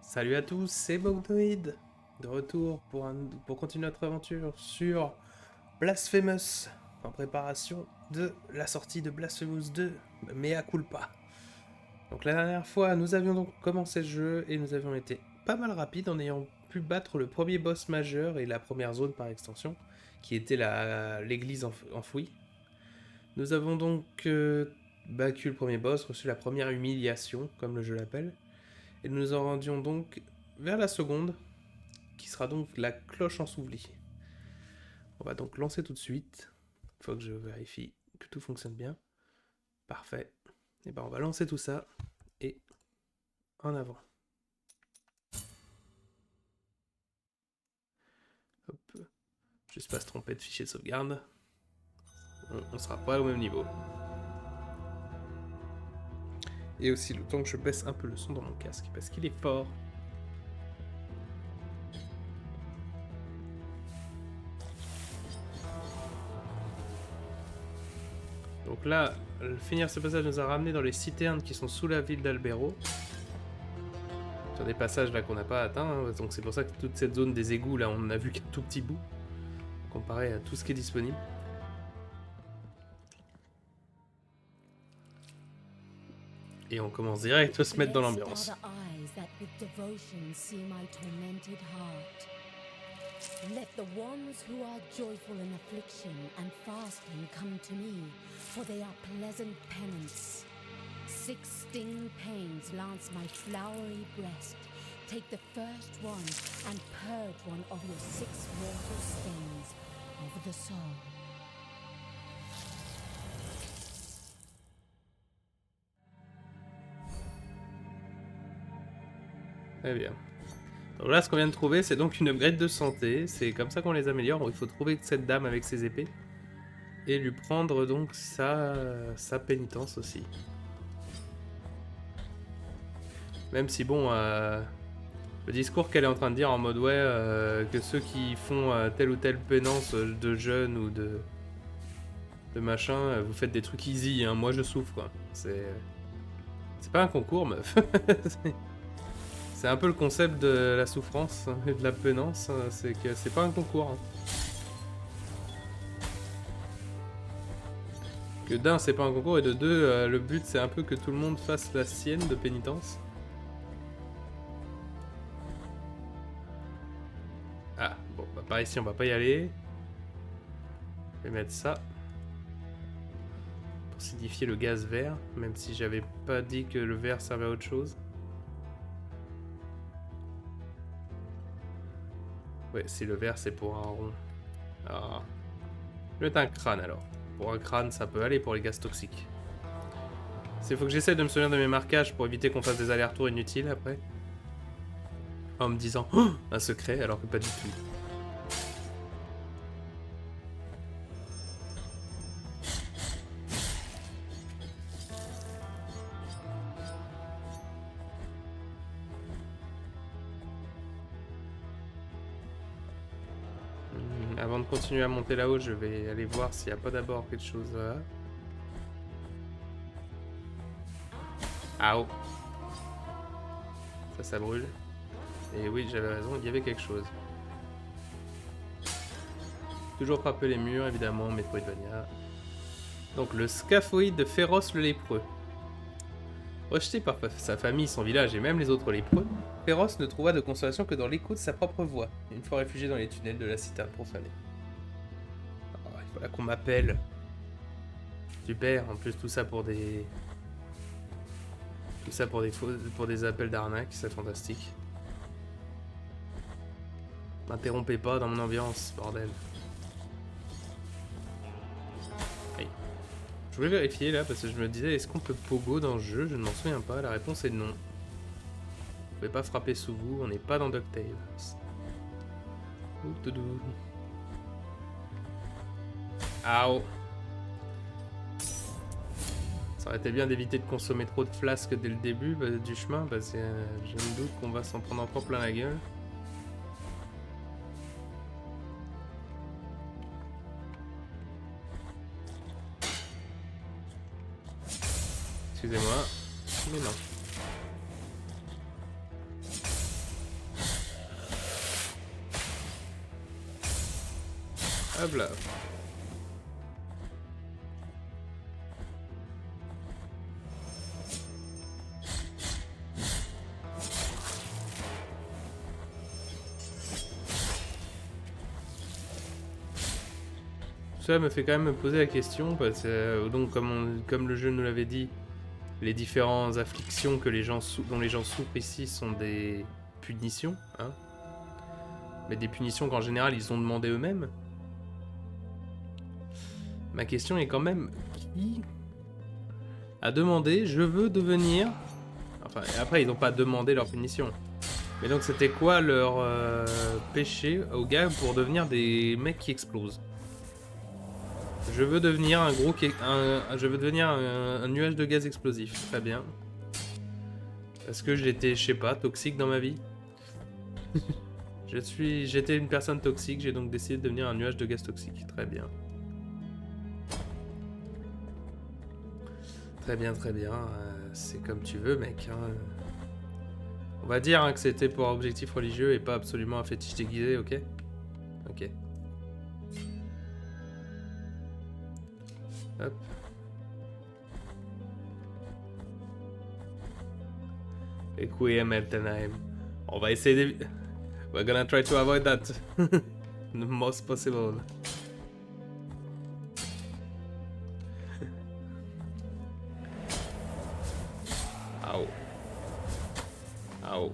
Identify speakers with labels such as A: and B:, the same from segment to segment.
A: Salut à tous, c'est Bognoid, de retour pour continuer notre aventure sur Blasphemous, en préparation de la sortie de Blasphemous 2, Mea Culpa. Donc la dernière fois, nous avions donc commencé le jeu et nous avions été pas mal rapides en ayant pu battre le premier boss majeur et la première zone par extension, qui était l'église enfouie. Nous avons donc battu le premier boss, reçu la première humiliation, comme le jeu l'appelle, et nous nous en rendions donc vers la seconde, qui sera donc la cloche ensevelie. On va donc lancer tout de suite. Il faut que je vérifie que tout fonctionne bien. Parfait. Et ben on va lancer tout ça et en avant. Hop. Juste pas se tromper de fichier de sauvegarde. On sera pas au même niveau. Et aussi le temps que je baisse un peu le son dans mon casque parce qu'il est fort. Donc là, finir ce passage nous a ramené dans les citernes qui sont sous la ville d'Albero. Sur des passages là qu'on n'a pas atteints, hein, donc c'est pour ça que toute cette zone des égouts là, on en a vu qu'un tout petit bout, comparé à tout ce qui est disponible. Et on commence direct à se mettre dans l'ambiance.
B: Let the ones who are joyful in affliction and fasting come to me, for they are pleasant penance. 6 sting pains lance my flowery breast. Take the first one and purge one of your 6 mortal stains of the soul.
A: Très bien. Donc là, ce qu'on vient de trouver, c'est donc une upgrade de santé. C'est comme ça qu'on les améliore. Il faut trouver cette dame avec ses épées. Et lui prendre donc sa pénitence aussi. Même si bon, le discours qu'elle est en train de dire en mode ouais, que ceux qui font telle ou telle pénance de jeunes ou de machin, vous faites des trucs easy, hein, moi je souffre quoi. C'est pas un concours meuf. C'est un peu le concept de la souffrance et de la pénance, c'est que c'est pas un concours. Hein. Que d'un, c'est pas un concours, et de deux, le but c'est un peu que tout le monde fasse la sienne de pénitence. Ah, bon, bah par ici on va pas y aller. Je vais mettre ça. Pour signifier le gaz vert, même si j'avais pas dit que le vert servait à autre chose. Ouais, si le vert c'est pour un rond. Ah. Je vais mettre un crâne alors. Pour un crâne, ça peut aller pour les gaz toxiques. Il faut que j'essaie de me souvenir de mes marquages pour éviter qu'on fasse des allers-retours inutiles après. En me disant oh, un secret alors que pas du tout. Avant de continuer à monter là-haut, je vais aller voir s'il n'y a pas d'abord quelque chose là. Ah oh. Ça brûle. Et oui, j'avais raison, il y avait quelque chose. Toujours frapper les murs, évidemment, Metroidvania. Donc le scaphoïde féroce le lépreux. Rejeté par sa famille, son village et même les autres lépreux, Féroce ne trouva de consolation que dans l'écho de sa propre voix, une fois réfugié dans les tunnels de la citerne profanée. Oh, il faut là qu'on m'appelle. Super, en plus tout ça pour des... Tout ça pour des appels d'arnaque, c'est fantastique. M'interrompez pas dans mon ambiance, bordel. Aïe. Je voulais vérifier là parce que je me disais est-ce qu'on peut pogo dans le jeu? Je ne m'en souviens pas, la réponse est non. Vous pouvez pas frapper sous vous, on n'est pas dans DuckTales. Aouh. Ça aurait été bien d'éviter de consommer trop de flasques dès le début du chemin parce que je me doute qu'on va s'en prendre encore plein la gueule. Excusez-moi, mais non. Hop là. Ça me fait quand même me poser la question, parce que donc comme le jeu nous l'avait dit, les différentes afflictions que dont les gens souffrent ici sont des punitions, hein, mais des punitions qu'en général ils ont demandé eux-mêmes. Ma question est quand même, qui a demandé je veux devenir... Enfin, après ils n'ont pas demandé leur punition. Mais donc c'était quoi leur péché aux gars pour devenir des mecs qui explosent? Je veux devenir je veux devenir un nuage de gaz explosif. Très bien. Est-ce que j'étais, je sais pas, toxique dans ma vie? J'étais une personne toxique, j'ai donc décidé de devenir un nuage de gaz toxique. Très bien. Très bien, très bien. C'est comme tu veux, mec. Hein. On va dire que c'était pour objectif religieux et pas absolument un fétiche déguisé, ok? Ok. Hop. Requiem Eltenheim. On va essayer de... We're gonna try to avoid that. The most possible. Au. Au.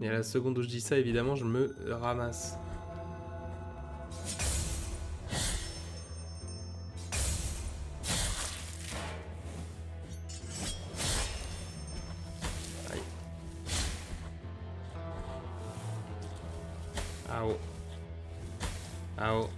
A: Et à la seconde où je dis ça, évidemment, je me ramasse. Aïe. Au. Au.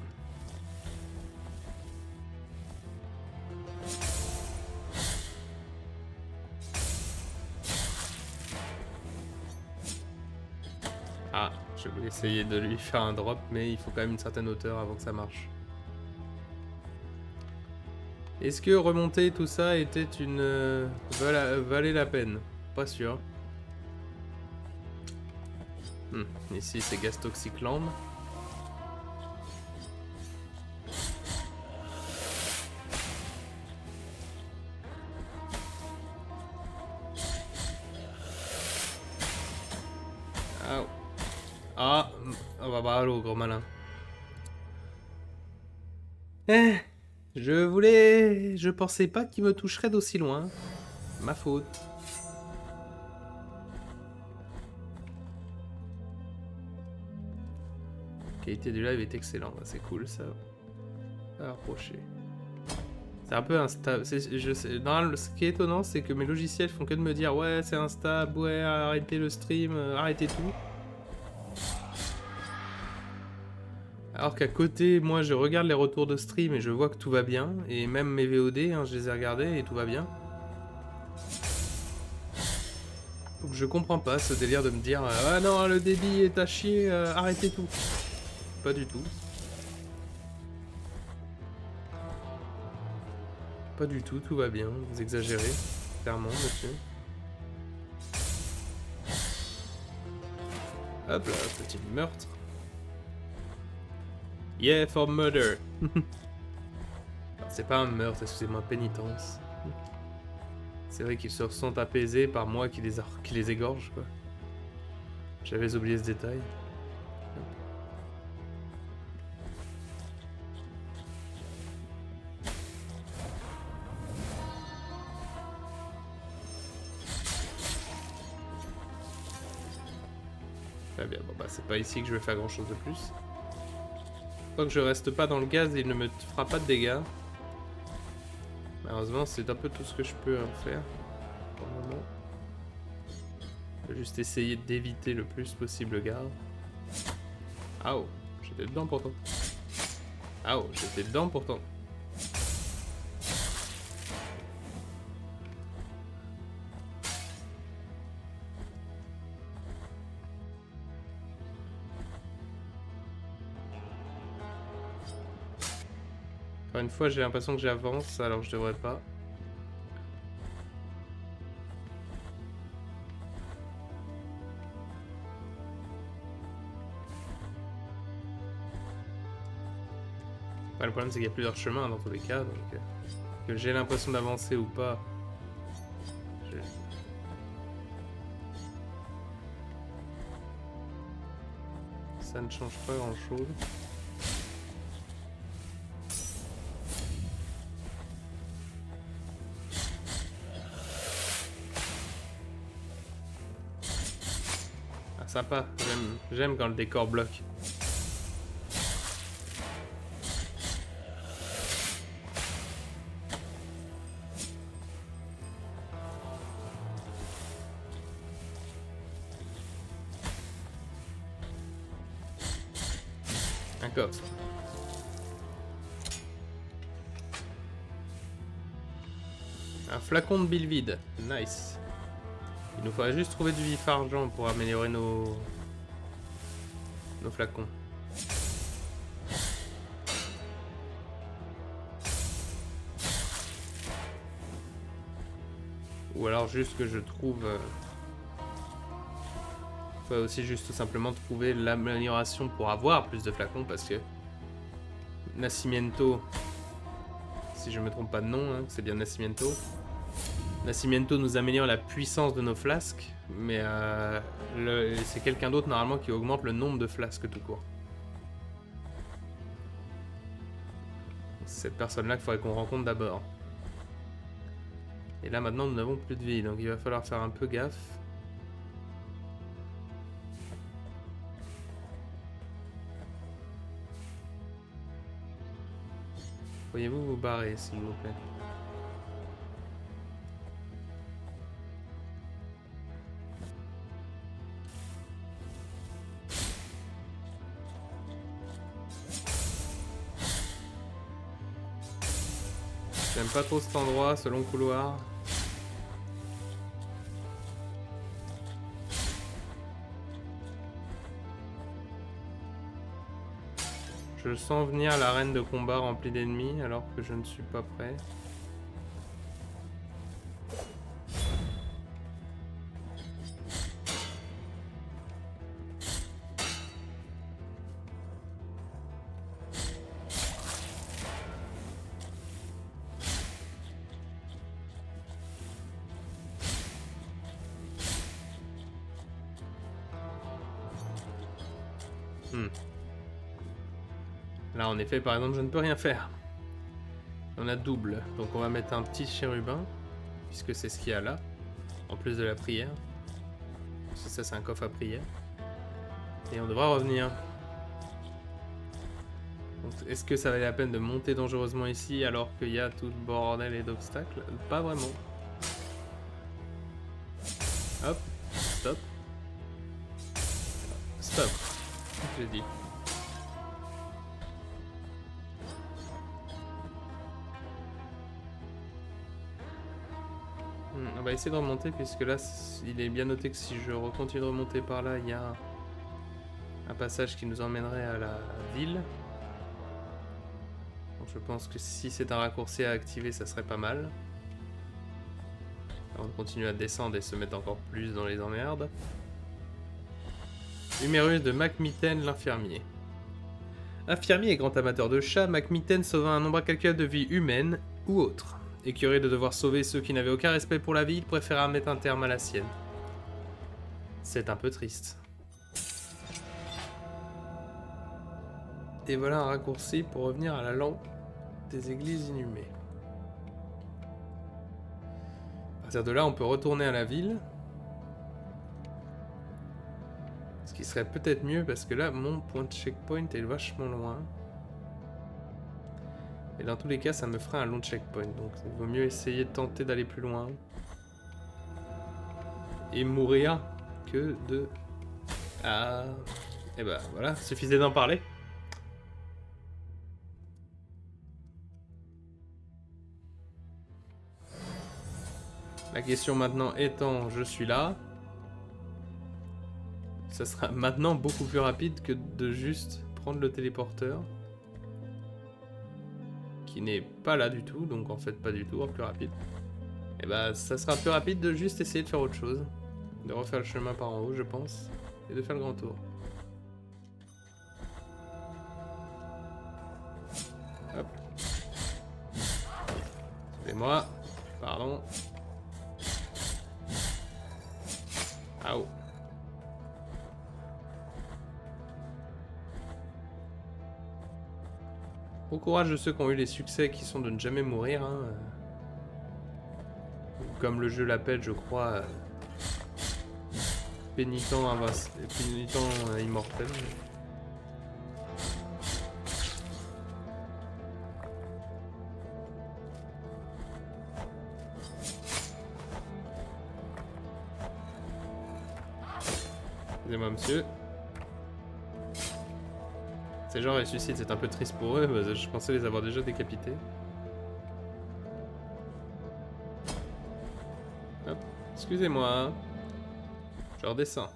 A: Ah, je voulais essayer de lui faire un drop, mais il faut quand même une certaine hauteur avant que ça marche. Est-ce que remonter tout ça était une... valait la peine? Pas sûr. Ici c'est Gas Toxic Land. Ah, ah, oh bah allô, gros malin. Je pensais pas qu'il me toucherait d'aussi loin. Ma faute. La qualité du live est excellente, c'est cool ça. À approcher. C'est un peu instable. Non, ce qui est étonnant, c'est que mes logiciels font que de me dire ouais, c'est instable, ouais, arrêtez le stream, arrêtez tout. Alors qu'à côté, moi, je regarde les retours de stream et je vois que tout va bien. Et même mes VOD, hein, je les ai regardés et tout va bien. Donc je comprends pas ce délire de me dire ah non, le débit est à chier, arrêtez tout. Pas du tout. Pas du tout, tout va bien. Vous exagérez, clairement, monsieur. Hop là, petit meurtre. Yeah, for murder. C'est pas un meurtre, excusez-moi, pénitence. C'est vrai qu'ils se sont apaisés par moi qui les égorge, quoi. J'avais oublié ce détail. Très bien, bon bah c'est pas ici que je vais faire grand chose de plus. Tant que je reste pas dans le gaz, il ne me fera pas de dégâts. Malheureusement, c'est un peu tout ce que je peux en faire pour le moment. Je vais juste essayer d'éviter le plus possible le garde. Ah oh, j'étais dedans pourtant. Ah oh, j'étais dedans pourtant. Encore une fois, j'ai l'impression que j'avance alors que je devrais pas. Enfin, le problème c'est qu'il y a plusieurs chemins dans tous les cas, donc que j'ai l'impression d'avancer ou pas. Ça ne change pas grand chose. Ah, sympa, j'aime quand le décor bloque. Un coffre. Un flacon de bile vide. Nice. Il nous faudrait juste trouver du vif argent pour améliorer nos flacons. Ou alors juste que je trouve... faut aussi juste tout simplement trouver l'amélioration pour avoir plus de flacons parce que Nascimento, si je me trompe pas de nom, hein, c'est bien Nascimento. Nascimento nous améliore la puissance de nos flasques, mais c'est quelqu'un d'autre normalement qui augmente le nombre de flasques tout court. C'est cette personne-là qu'il faudrait qu'on rencontre d'abord. Et là maintenant nous n'avons plus de vie, donc il va falloir faire un peu gaffe. Pourriez-vous vous barrer s'il vous plaît? J'aime pas trop cet endroit, ce long couloir. Je sens venir l'arène de combat remplie d'ennemis alors que je ne suis pas prêt. Là, en effet, par exemple, je ne peux rien faire. On a double, donc on va mettre un petit chérubin, puisque c'est ce qu'il y a là, en plus de la prière. Parce que ça, c'est un coffre à prière. Et on devra revenir. Est-ce que ça valait la peine de monter dangereusement ici alors qu'il y a tout le bordel et d'obstacles? Pas vraiment. Hop, stop. Stop, j'ai dit. On va essayer de remonter puisque là il est bien noté que si je continue de remonter par là, il y a un passage qui nous emmènerait à la ville. Donc je pense que si c'est un raccourci à activer, ça serait pas mal. On continue à descendre et se mettre encore plus dans les emmerdes. Humérus de Macmitten l'infirmier. Infirmier et grand amateur de chats, Macmitten sauva un nombre incalculable de vies humaines ou autres. Écœuré de devoir sauver ceux qui n'avaient aucun respect pour la vie, il préféra mettre un terme à la sienne. C'est un peu triste. Et voilà un raccourci pour revenir à la lampe des églises inhumées. À partir de là, on peut retourner à la ville. Ce qui serait peut-être mieux parce que là, mon point de checkpoint est vachement loin. Et dans tous les cas, ça me ferait un long checkpoint. Donc il vaut mieux essayer de tenter d'aller plus loin. Et mourir que de... Ah... Et bah voilà, suffisait d'en parler. La question maintenant étant, je suis là. Ça sera maintenant beaucoup plus rapide que de juste prendre le téléporteur. Qui n'est pas là du tout, donc en fait pas du tout, plus rapide. Et bah ça sera plus rapide de juste essayer de faire autre chose. De refaire le chemin par en haut, je pense. Et de faire le grand tour. Fais-moi. Pardon. Aou. Au courage de ceux qui ont eu les succès qui sont de ne jamais mourir. Hein. Comme le jeu l'appelle, je crois, pénitent, pénitent immortel. Excusez-moi, monsieur. Ces gens ressuscitent, c'est un peu triste pour eux, mais je pensais les avoir déjà décapités. Hop, excusez-moi. Hein. Je redescends.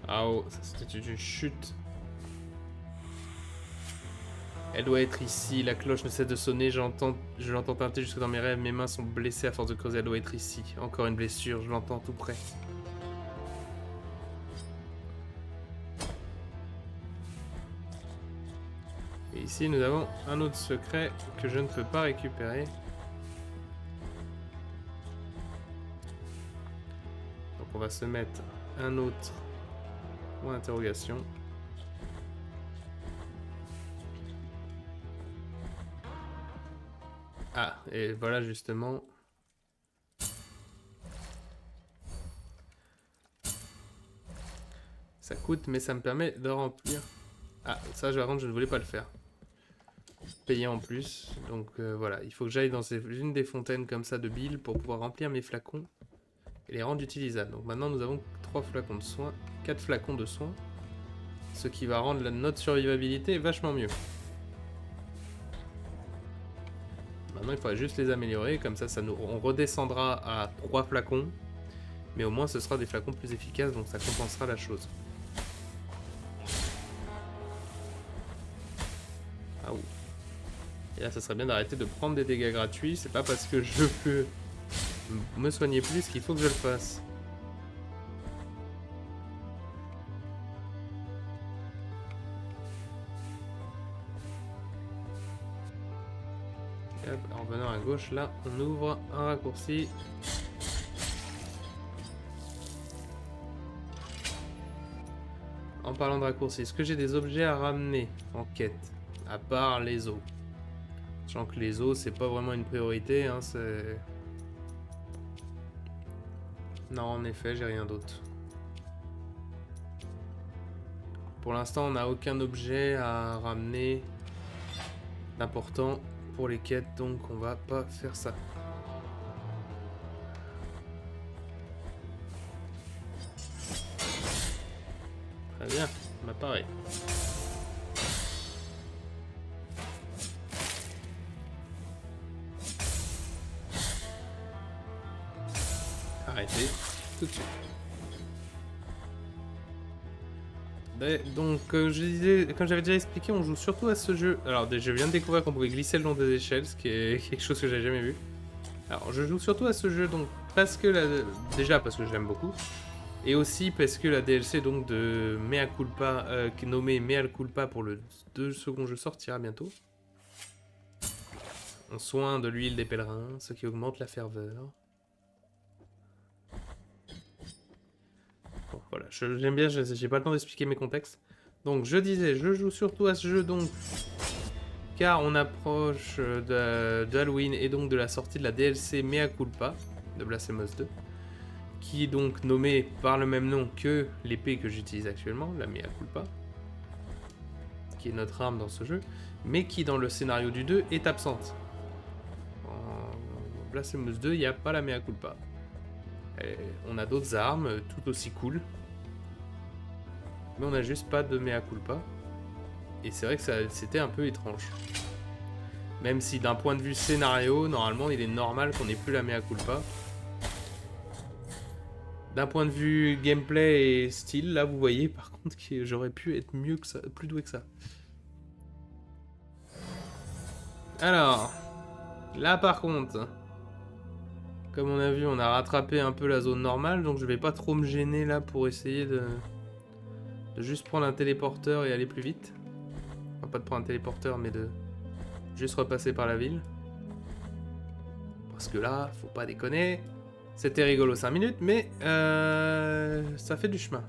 A: Ah oh, ça c'était une chute. Elle doit être ici, la cloche ne cesse de sonner, je l'entends teinter jusque dans mes rêves, mes mains sont blessées à force de creuser, elle doit être ici. Encore une blessure, je l'entends tout près. Et ici nous avons un autre secret que je ne peux pas récupérer. Donc on va se mettre un autre point d'interrogation. Ah, et voilà justement. Ça coûte, mais ça me permet de remplir. Ah, ça, par contre, je ne voulais pas le faire. Payer en plus. Donc voilà, il faut que j'aille dans une des fontaines comme ça de bile pour pouvoir remplir mes flacons et les rendre utilisables. Donc maintenant, nous avons 3 flacons de soins, 4 flacons de soins. Ce qui va rendre notre survivabilité vachement mieux. Maintenant, il faudrait juste les améliorer, comme ça, on redescendra à 3 flacons. Mais au moins, ce sera des flacons plus efficaces, donc ça compensera la chose. Ah oui. Et là, ça serait bien d'arrêter de prendre des dégâts gratuits. C'est pas parce que je peux me soigner plus qu'il faut que je le fasse. Hop, en venant à gauche, là, on ouvre un raccourci. En parlant de raccourci, est-ce que j'ai des objets à ramener en quête, à part les os? Sachant que les os, c'est pas vraiment une priorité, hein, c'est... Non, en effet, j'ai rien d'autre. Pour l'instant, on n'a aucun objet à ramener d'important pour les quêtes, donc on va pas faire ça. Très bien, bah pareil. Arrêtez, tout de suite. Donc, je disais, comme j'avais déjà expliqué, on joue surtout à ce jeu. Alors, je viens de découvrir qu'on pouvait glisser le long des échelles, ce qui est quelque chose que j'avais jamais vu. Alors, je joue surtout à ce jeu, donc, parce que déjà parce que je l'aime beaucoup, et aussi parce que la DLC donc de Mea Culpa, nommée Mea Culpa pour le second jeu sortira bientôt. En soin de l'huile des pèlerins, ce qui augmente la ferveur. Bon, voilà, j'aime bien, j'ai pas le temps d'expliquer mes contextes. Donc je disais, je joue surtout à ce jeu donc car on approche de Halloween et donc de la sortie de la DLC Mea Culpa de Blasphemous 2, qui est donc nommée par le même nom que l'épée que j'utilise actuellement, la Mea Culpa, qui est notre arme dans ce jeu, mais qui dans le scénario du 2 est absente. En Blasphemous 2, il n'y a pas la Mea Culpa. Et on a d'autres armes tout aussi cool, mais on n'a juste pas de Mea Culpa. Et c'est vrai que c'était un peu étrange. Même si d'un point de vue scénario, normalement il est normal qu'on ait plus la Mea Culpa. D'un point de vue gameplay et style, là vous voyez par contre que j'aurais pu être mieux que ça, plus doué que ça. Alors, là par contre, comme on a vu, on a rattrapé un peu la zone normale, donc je vais pas trop me gêner là pour essayer de juste prendre un téléporteur et aller plus vite. Enfin, pas de prendre un téléporteur, mais de juste repasser par la ville. Parce que là, faut pas déconner. C'était rigolo 5 minutes, mais ça fait du chemin.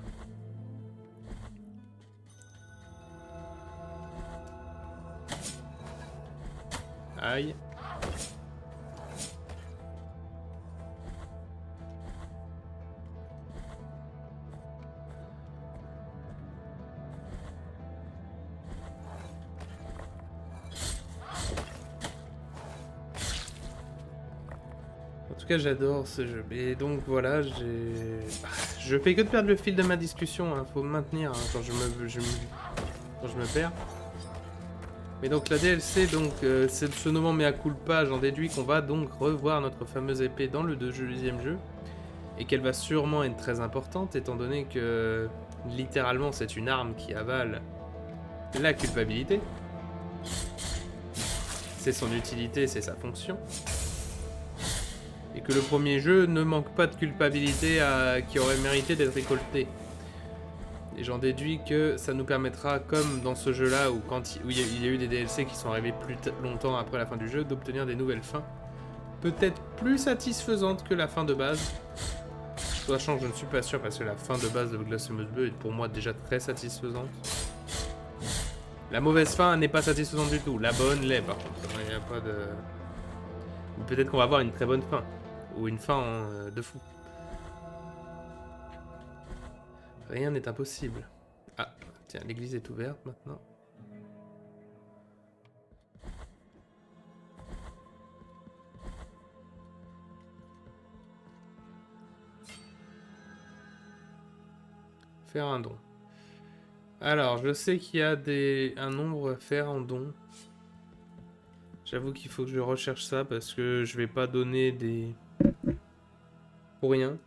A: Aïe. En tout cas, j'adore ce jeu. Et donc voilà, je fais que de perdre le fil de ma discussion. Hein. Faut me maintenir hein, quand je me perds. Mais donc la DLC, donc c'est ce nommant Mea Culpa, j'en déduis qu'on va donc revoir notre fameuse épée dans le deuxième jeu. Et qu'elle va sûrement être très importante, étant donné que littéralement c'est une arme qui avale la culpabilité. C'est son utilité, c'est sa fonction. Et que le premier jeu ne manque pas de culpabilité qui aurait mérité d'être récoltée. Et j'en déduis que ça nous permettra, comme dans ce jeu-là, où il y a eu des DLC qui sont arrivés longtemps après la fin du jeu, d'obtenir des nouvelles fins. Peut-être plus satisfaisantes que la fin de base. Sachant que je ne suis pas sûr, parce que la fin de base de Blasphemous 2 est pour moi déjà très satisfaisante. La mauvaise fin n'est pas satisfaisante du tout. La bonne l'est, par contre. Il n'y a pas de... Peut-être qu'on va avoir une très bonne fin. Ou une fin de fou. Rien n'est impossible. Ah, tiens, l'église est ouverte maintenant. Faire un don. Alors, je sais qu'il y a un nombre à faire en don. J'avoue qu'il faut que je recherche ça parce que je vais pas donner des... pour rien.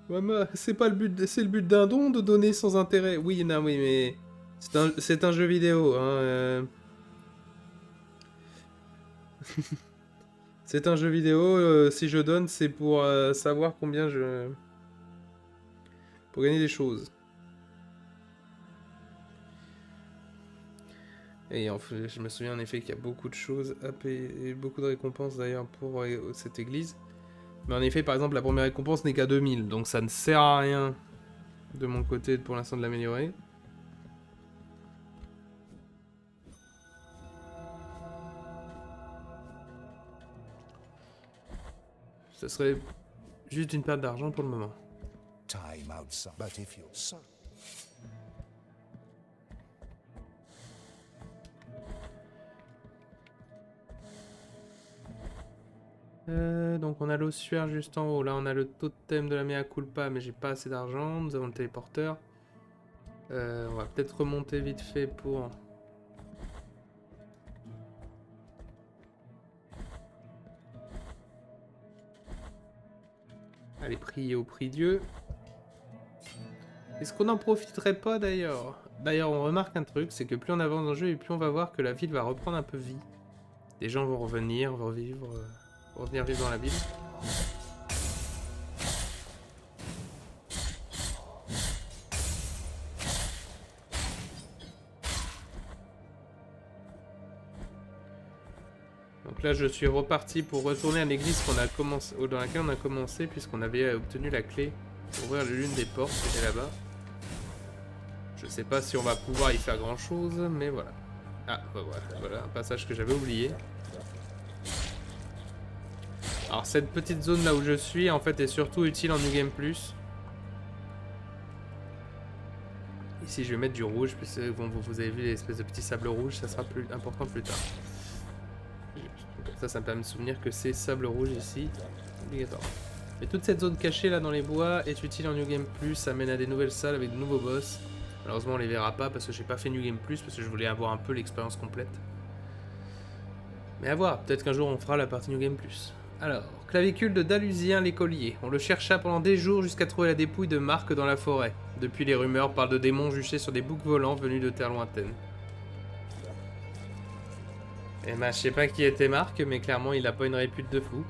A: Maman, c'est pas le but, c'est le but d'un don de donner sans intérêt. Oui, non, oui, mais c'est un jeu vidéo. Hein, c'est un jeu vidéo. Si je donne, c'est pour savoir combien je... pour gagner des choses. Et en fait, je me souviens en effet qu'il y a beaucoup de choses à payer, et beaucoup de récompenses d'ailleurs pour cette église. Mais en effet, par exemple, la première récompense n'est qu'à 2000, donc ça ne sert à rien de mon côté pour l'instant de l'améliorer. Ce serait juste une perte d'argent pour le moment.
C: Time outside, but if you're so...
A: Donc on a l'ossuaire juste en haut. Là on a le totem de la Mea Culpa, mais j'ai pas assez d'argent. Nous avons le téléporteur. On va peut-être remonter vite fait pour... aller prier au prie-dieu. Est-ce qu'on n'en profiterait pas d'ailleurs? D'ailleurs on remarque un truc, c'est que plus on avance dans le jeu et plus on va voir que la ville va reprendre un peu vie. Des gens vont revenir, revivre... revenir vivre dans la ville. Donc là je suis reparti pour retourner à l'église dans laquelle on a commencé puisqu'on avait obtenu la clé pour ouvrir l'une des portes qui était là-bas. Je sais pas si on va pouvoir y faire grand chose, mais voilà. Ah bah voilà un passage que j'avais oublié. Alors cette petite zone là où je suis en fait est surtout utile en New Game Plus. Ici je vais mettre du rouge puisque vous avez vu l'espèce de petit sable rouge, ça sera plus important plus tard. Comme ça me permet de me souvenir que c'est sable rouge ici, obligatoire. Mais toute cette zone cachée là dans les bois est utile en New Game Plus, ça mène à des nouvelles salles avec de nouveaux boss. Malheureusement on les verra pas parce que j'ai pas fait New Game Plus parce que je voulais avoir un peu l'expérience complète. Mais à voir, peut-être qu'un jour on fera la partie New Game Plus. Alors, clavicule de Dalusien l'écolier. On le chercha pendant des jours jusqu'à trouver la dépouille de Marc dans la forêt. Depuis, les rumeurs parlent de démons juchés sur des boucs volants venus de terre lointaine. Et bah, je sais pas qui était Marc, mais clairement, il a pas une répute de fou.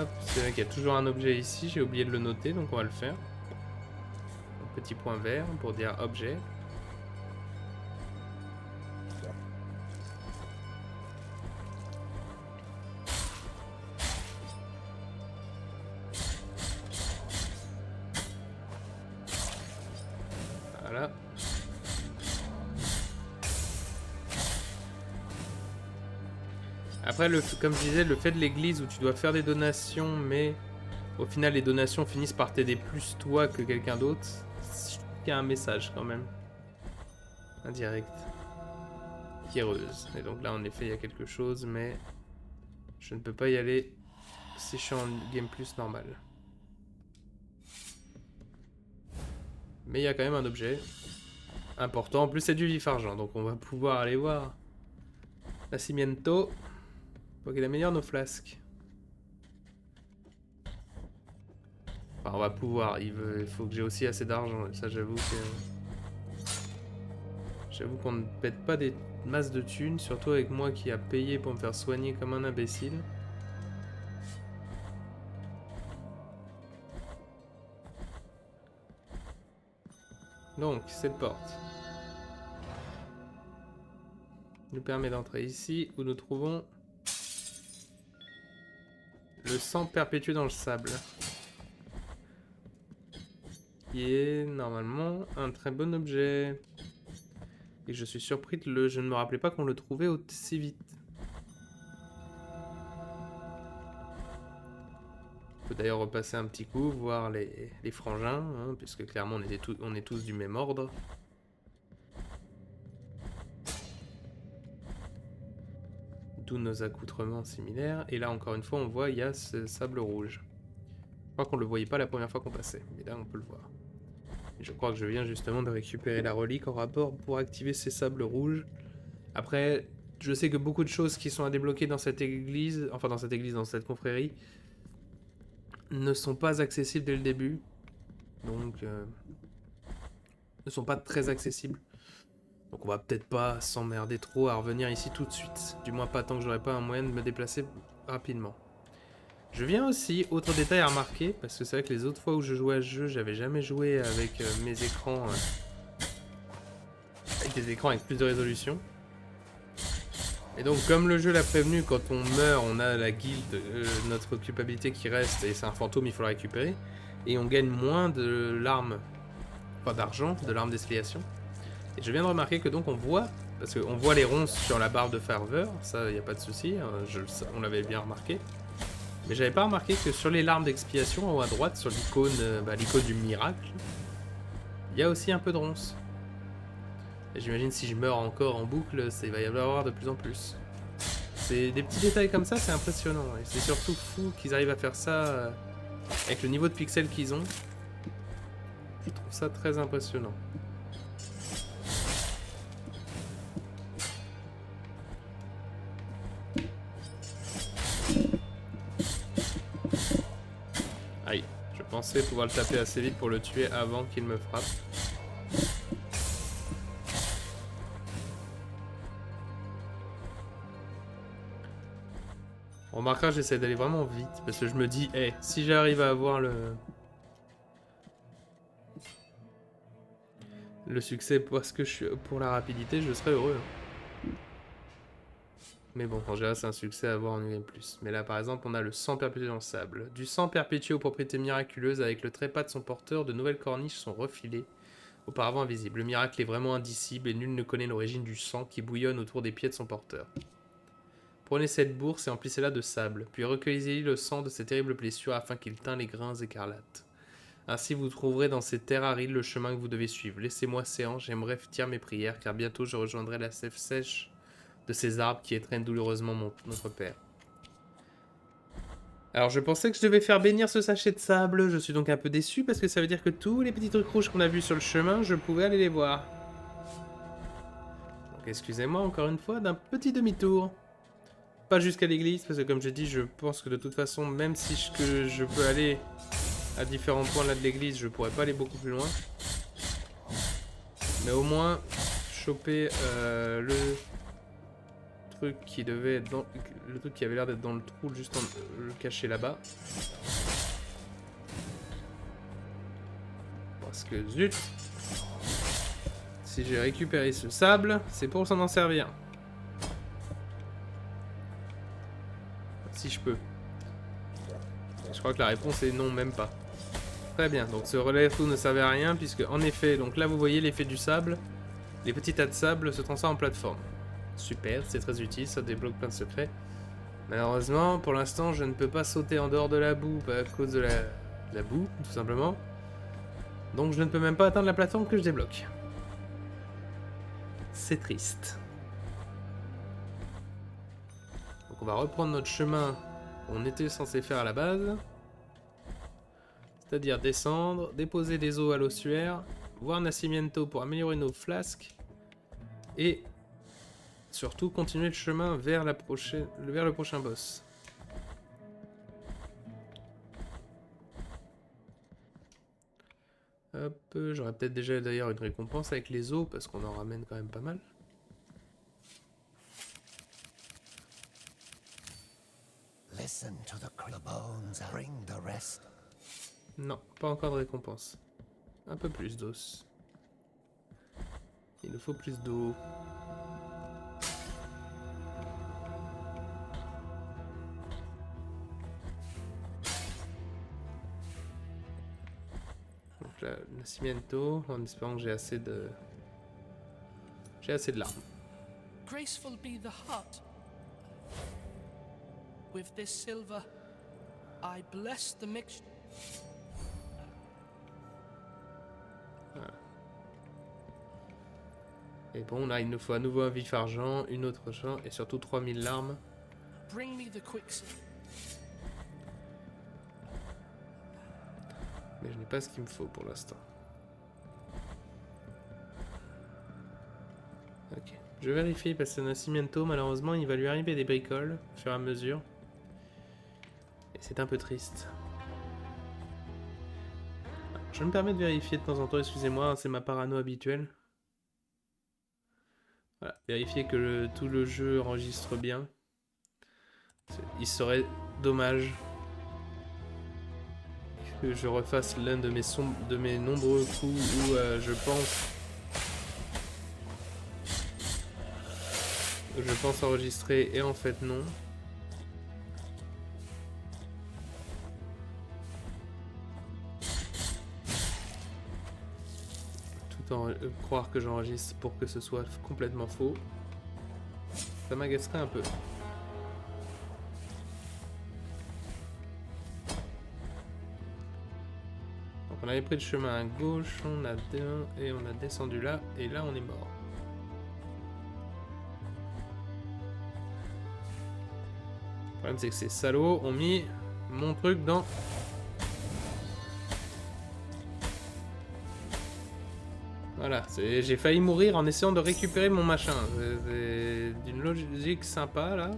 A: Hop, c'est vrai qu'il y a toujours un objet ici, j'ai oublié de le noter, donc on va le faire. Un petit point vert pour dire objet. Voilà. Après, comme je disais, le fait de l'église où tu dois faire des donations, mais au final les donations finissent par t'aider plus toi que quelqu'un d'autre, je trouve qu'il y a un message quand même. Indirect. Pierreuse. Et donc là, en effet, il y a quelque chose, mais je ne peux pas y aller si je suis en game plus normal. Mais il y a quand même un objet important. En plus, c'est du vif-argent, donc on va pouvoir aller voir la Cimiento pour qu'il améliore nos flasques. Enfin, on va pouvoir. Il faut que j'ai aussi assez d'argent. Et ça, j'avoue qu'on ne pète pas des masses de thunes, surtout avec moi qui a payé pour me faire soigner comme un imbécile. Donc, cette porte nous permet d'entrer ici où nous trouvons le sang perpétué dans le sable. Qui est normalement un très bon objet. Et je suis surpris de je ne me rappelais pas qu'on le trouvait aussi vite. On peut d'ailleurs repasser un petit coup, voir les frangins, hein, puisque clairement on est tous du même ordre. D'où nos accoutrements similaires. Et là encore une fois on voit il y a ce sable rouge. Je crois qu'on le voyait pas la première fois qu'on passait, mais là on peut le voir. Et je crois que je viens justement de récupérer la relique en rapport pour activer ces sables rouges. Après, je sais que beaucoup de choses qui sont à débloquer dans cette église, enfin dans cette confrérie, ne sont pas accessibles dès le début. Donc, ne sont pas très accessibles. Donc on va peut-être pas s'emmerder trop à revenir ici tout de suite. Du moins pas tant que j'aurai pas un moyen de me déplacer rapidement. Je viens aussi, autre détail à remarquer, parce que c'est vrai que les autres fois où je jouais à ce jeu, j'avais jamais joué avec mes écrans... avec des écrans avec plus de résolution. Et donc comme le jeu l'a prévenu, quand on meurt, on a la guilde, notre culpabilité qui reste, et c'est un fantôme, il faut le récupérer. Et on gagne moins de larmes, enfin d'argent, de larmes d'expiation. Et je viens de remarquer que donc on voit, parce qu'on voit les ronces sur la barre de ferveur, ça y a pas de souci, hein, on l'avait bien remarqué. Mais j'avais pas remarqué que sur les larmes d'expiation, en haut à droite, sur l'icône l'icône du miracle, il y a aussi un peu de ronces. Et j'imagine si je meurs encore en boucle, il va y avoir de plus en plus. C'est des petits détails comme ça, c'est impressionnant. Et c'est surtout fou qu'ils arrivent à faire ça avec le niveau de pixels qu'ils ont. Je trouve ça très impressionnant. Aïe, je pensais pouvoir le taper assez vite pour le tuer avant qu'il me frappe. On remarquera, j'essaie d'aller vraiment vite parce que je me dis, hey, si j'arrive à avoir le succès parce que pour la rapidité, je serais heureux. Mais bon, en général, c'est un succès à avoir en UM+. Mais là, par exemple, on a le sang perpétué dans le sable. Du sang perpétué aux propriétés miraculeuses, avec le trépas de son porteur, de nouvelles corniches sont refilées, auparavant invisibles. Le miracle est vraiment indicible et nul ne connaît l'origine du sang qui bouillonne autour des pieds de son porteur. Prenez cette bourse et emplissez-la de sable, puis recueillez-y le sang de ces terribles blessures afin qu'il teint les grains écarlates. Ainsi vous trouverez dans ces terres arides le chemin que vous devez suivre. Laissez-moi séant, j'aimerais dire mes prières, car bientôt je rejoindrai la sève sèche de ces arbres qui étreignent douloureusement notre père. Alors je pensais que je devais faire bénir ce sachet de sable, je suis donc un peu déçu parce que ça veut dire que tous les petits trucs rouges qu'on a vus sur le chemin, je pouvais aller les voir. Donc excusez-moi encore une fois d'un petit demi-tour. Pas jusqu'à l'église, parce que comme je dis, je pense que de toute façon, même si je peux aller à différents points là de l'église, je pourrais pas aller beaucoup plus loin. Mais au moins, choper le truc qui devait être dans... Le truc qui avait l'air d'être dans le trou, juste le cacher là-bas. Parce que zut! Si j'ai récupéré ce sable, c'est pour s'en servir. Si je peux. Je crois que la réponse est non, même pas. Très bien, donc ce relais tout ne servait à rien, puisque en effet, donc là vous voyez l'effet du sable. Les petits tas de sable se transforment en plateforme. Super, c'est très utile, ça débloque plein de secrets. Malheureusement, pour l'instant, je ne peux pas sauter en dehors de la boue à cause de la boue, tout simplement. Donc je ne peux même pas atteindre la plateforme que je débloque. C'est triste. Donc on va reprendre notre chemin qu'on était censé faire à la base. C'est-à-dire descendre, déposer des os à l'ossuaire, voir Nascimento pour améliorer nos flasques, et surtout continuer le chemin vers le prochain boss. Hop, j'aurais peut-être déjà d'ailleurs une récompense avec les os, parce qu'on en ramène quand même pas mal.
C: Listen to the bones, bring the rest.
A: Non, pas encore de récompense. Un peu plus d'os. Il nous faut plus d'eau. Donc là, Nascimento, en espérant que j'ai assez de... J'ai assez de larmes.
D: Graceful be the heart. With this silver, I bless the mixture.
A: Et bon, là, il nous faut à nouveau un vif argent, une autre champ, et surtout 3000 larmes.
D: Bring me the quicksilver.
A: Mais je n'ai pas ce qu'il me faut pour l'instant. Ok. Je vérifie parce que Nascimento, malheureusement, il va lui arriver des bricoles au fur et à mesure. Et c'est un peu triste. Je me permets de vérifier de temps en temps, excusez-moi, c'est ma parano habituelle. Voilà, vérifier que tout le jeu enregistre bien. Il serait dommage que je refasse l'un de mes nombreux coups où je pense enregistrer et en fait non. Tout en croire que j'enregistre pour que ce soit complètement faux. Ça m'agacerait un peu. Donc on avait pris le chemin à gauche, on a et on a descendu là, et là on est mort. Le problème c'est que ces salauds ont mis mon truc dans... Voilà, j'ai failli mourir en essayant de récupérer mon machin. C'est d'une logique sympa là.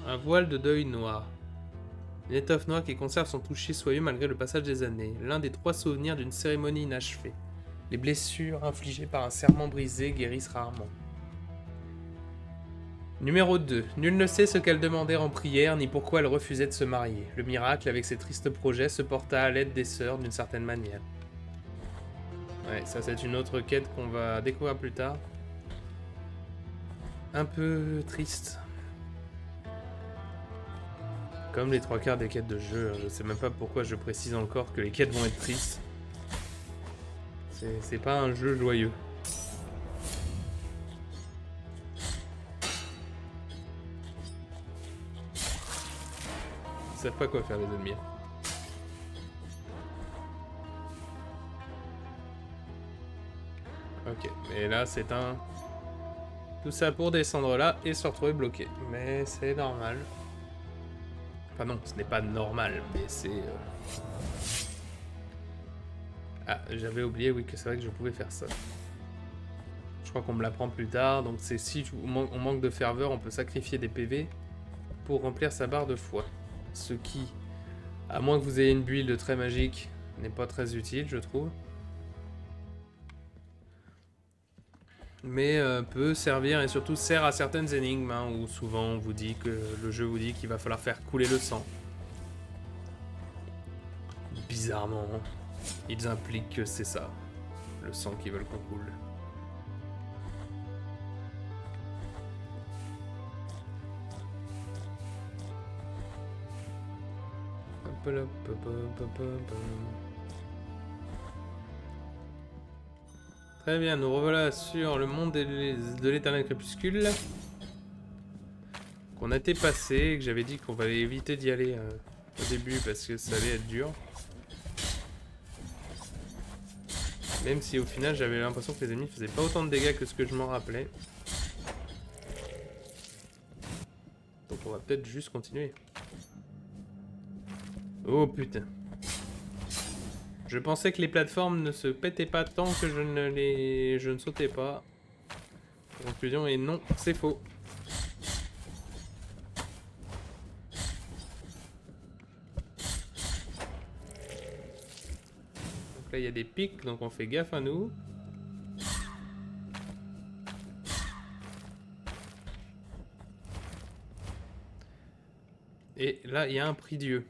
A: Un voile de deuil noir. Une étoffe noire qui conserve son toucher soyeux malgré le passage des années. L'un des 3 souvenirs d'une cérémonie inachevée. Les blessures infligées par un serment brisé guérissent rarement. Numéro 2. Nul ne sait ce qu'elle demandait en prière, ni pourquoi elle refusait de se marier. Le miracle, avec ses tristes projets, se porta à l'aide des sœurs d'une certaine manière. Ouais, ça c'est une autre quête qu'on va découvrir plus tard. Un peu triste. Comme les 3/4 des quêtes de jeu, je sais même pas pourquoi je précise encore que les quêtes vont être tristes. C'est pas un jeu joyeux. Ils savent pas quoi faire les ennemis. Ok, mais là c'est un... Tout ça pour descendre là et se retrouver bloqué. Mais c'est normal. Enfin non, ce n'est pas normal, mais c'est... Ah, j'avais oublié, oui, que c'est vrai que je pouvais faire ça. Je crois qu'on me l'apprend plus tard, donc c'est si on manque de ferveur, on peut sacrifier des PV pour remplir sa barre de foi. Ce qui, à moins que vous ayez une build très magique, n'est pas très utile, je trouve. mais peut servir et surtout sert à certaines énigmes, hein, où souvent on vous dit que le jeu vous dit qu'il va falloir faire couler le sang. Bizarrement, ils impliquent que c'est ça, le sang qu'ils veulent qu'on coule. Très bien, nous revoilà sur le monde de l'éternel crépuscule. Qu'on a été passé, et que j'avais dit qu'on va éviter d'y aller au début parce que ça allait être dur. Même si au final j'avais l'impression que les ennemis faisaient pas autant de dégâts que ce que je m'en rappelais. Donc on va peut-être juste continuer. Oh putain. Je pensais que les plateformes ne se pétaient pas tant que je ne sautais pas. La conclusion est non, c'est faux. Donc là il y a des pics, donc on fait gaffe à nous. Et là il y a un prie-dieu.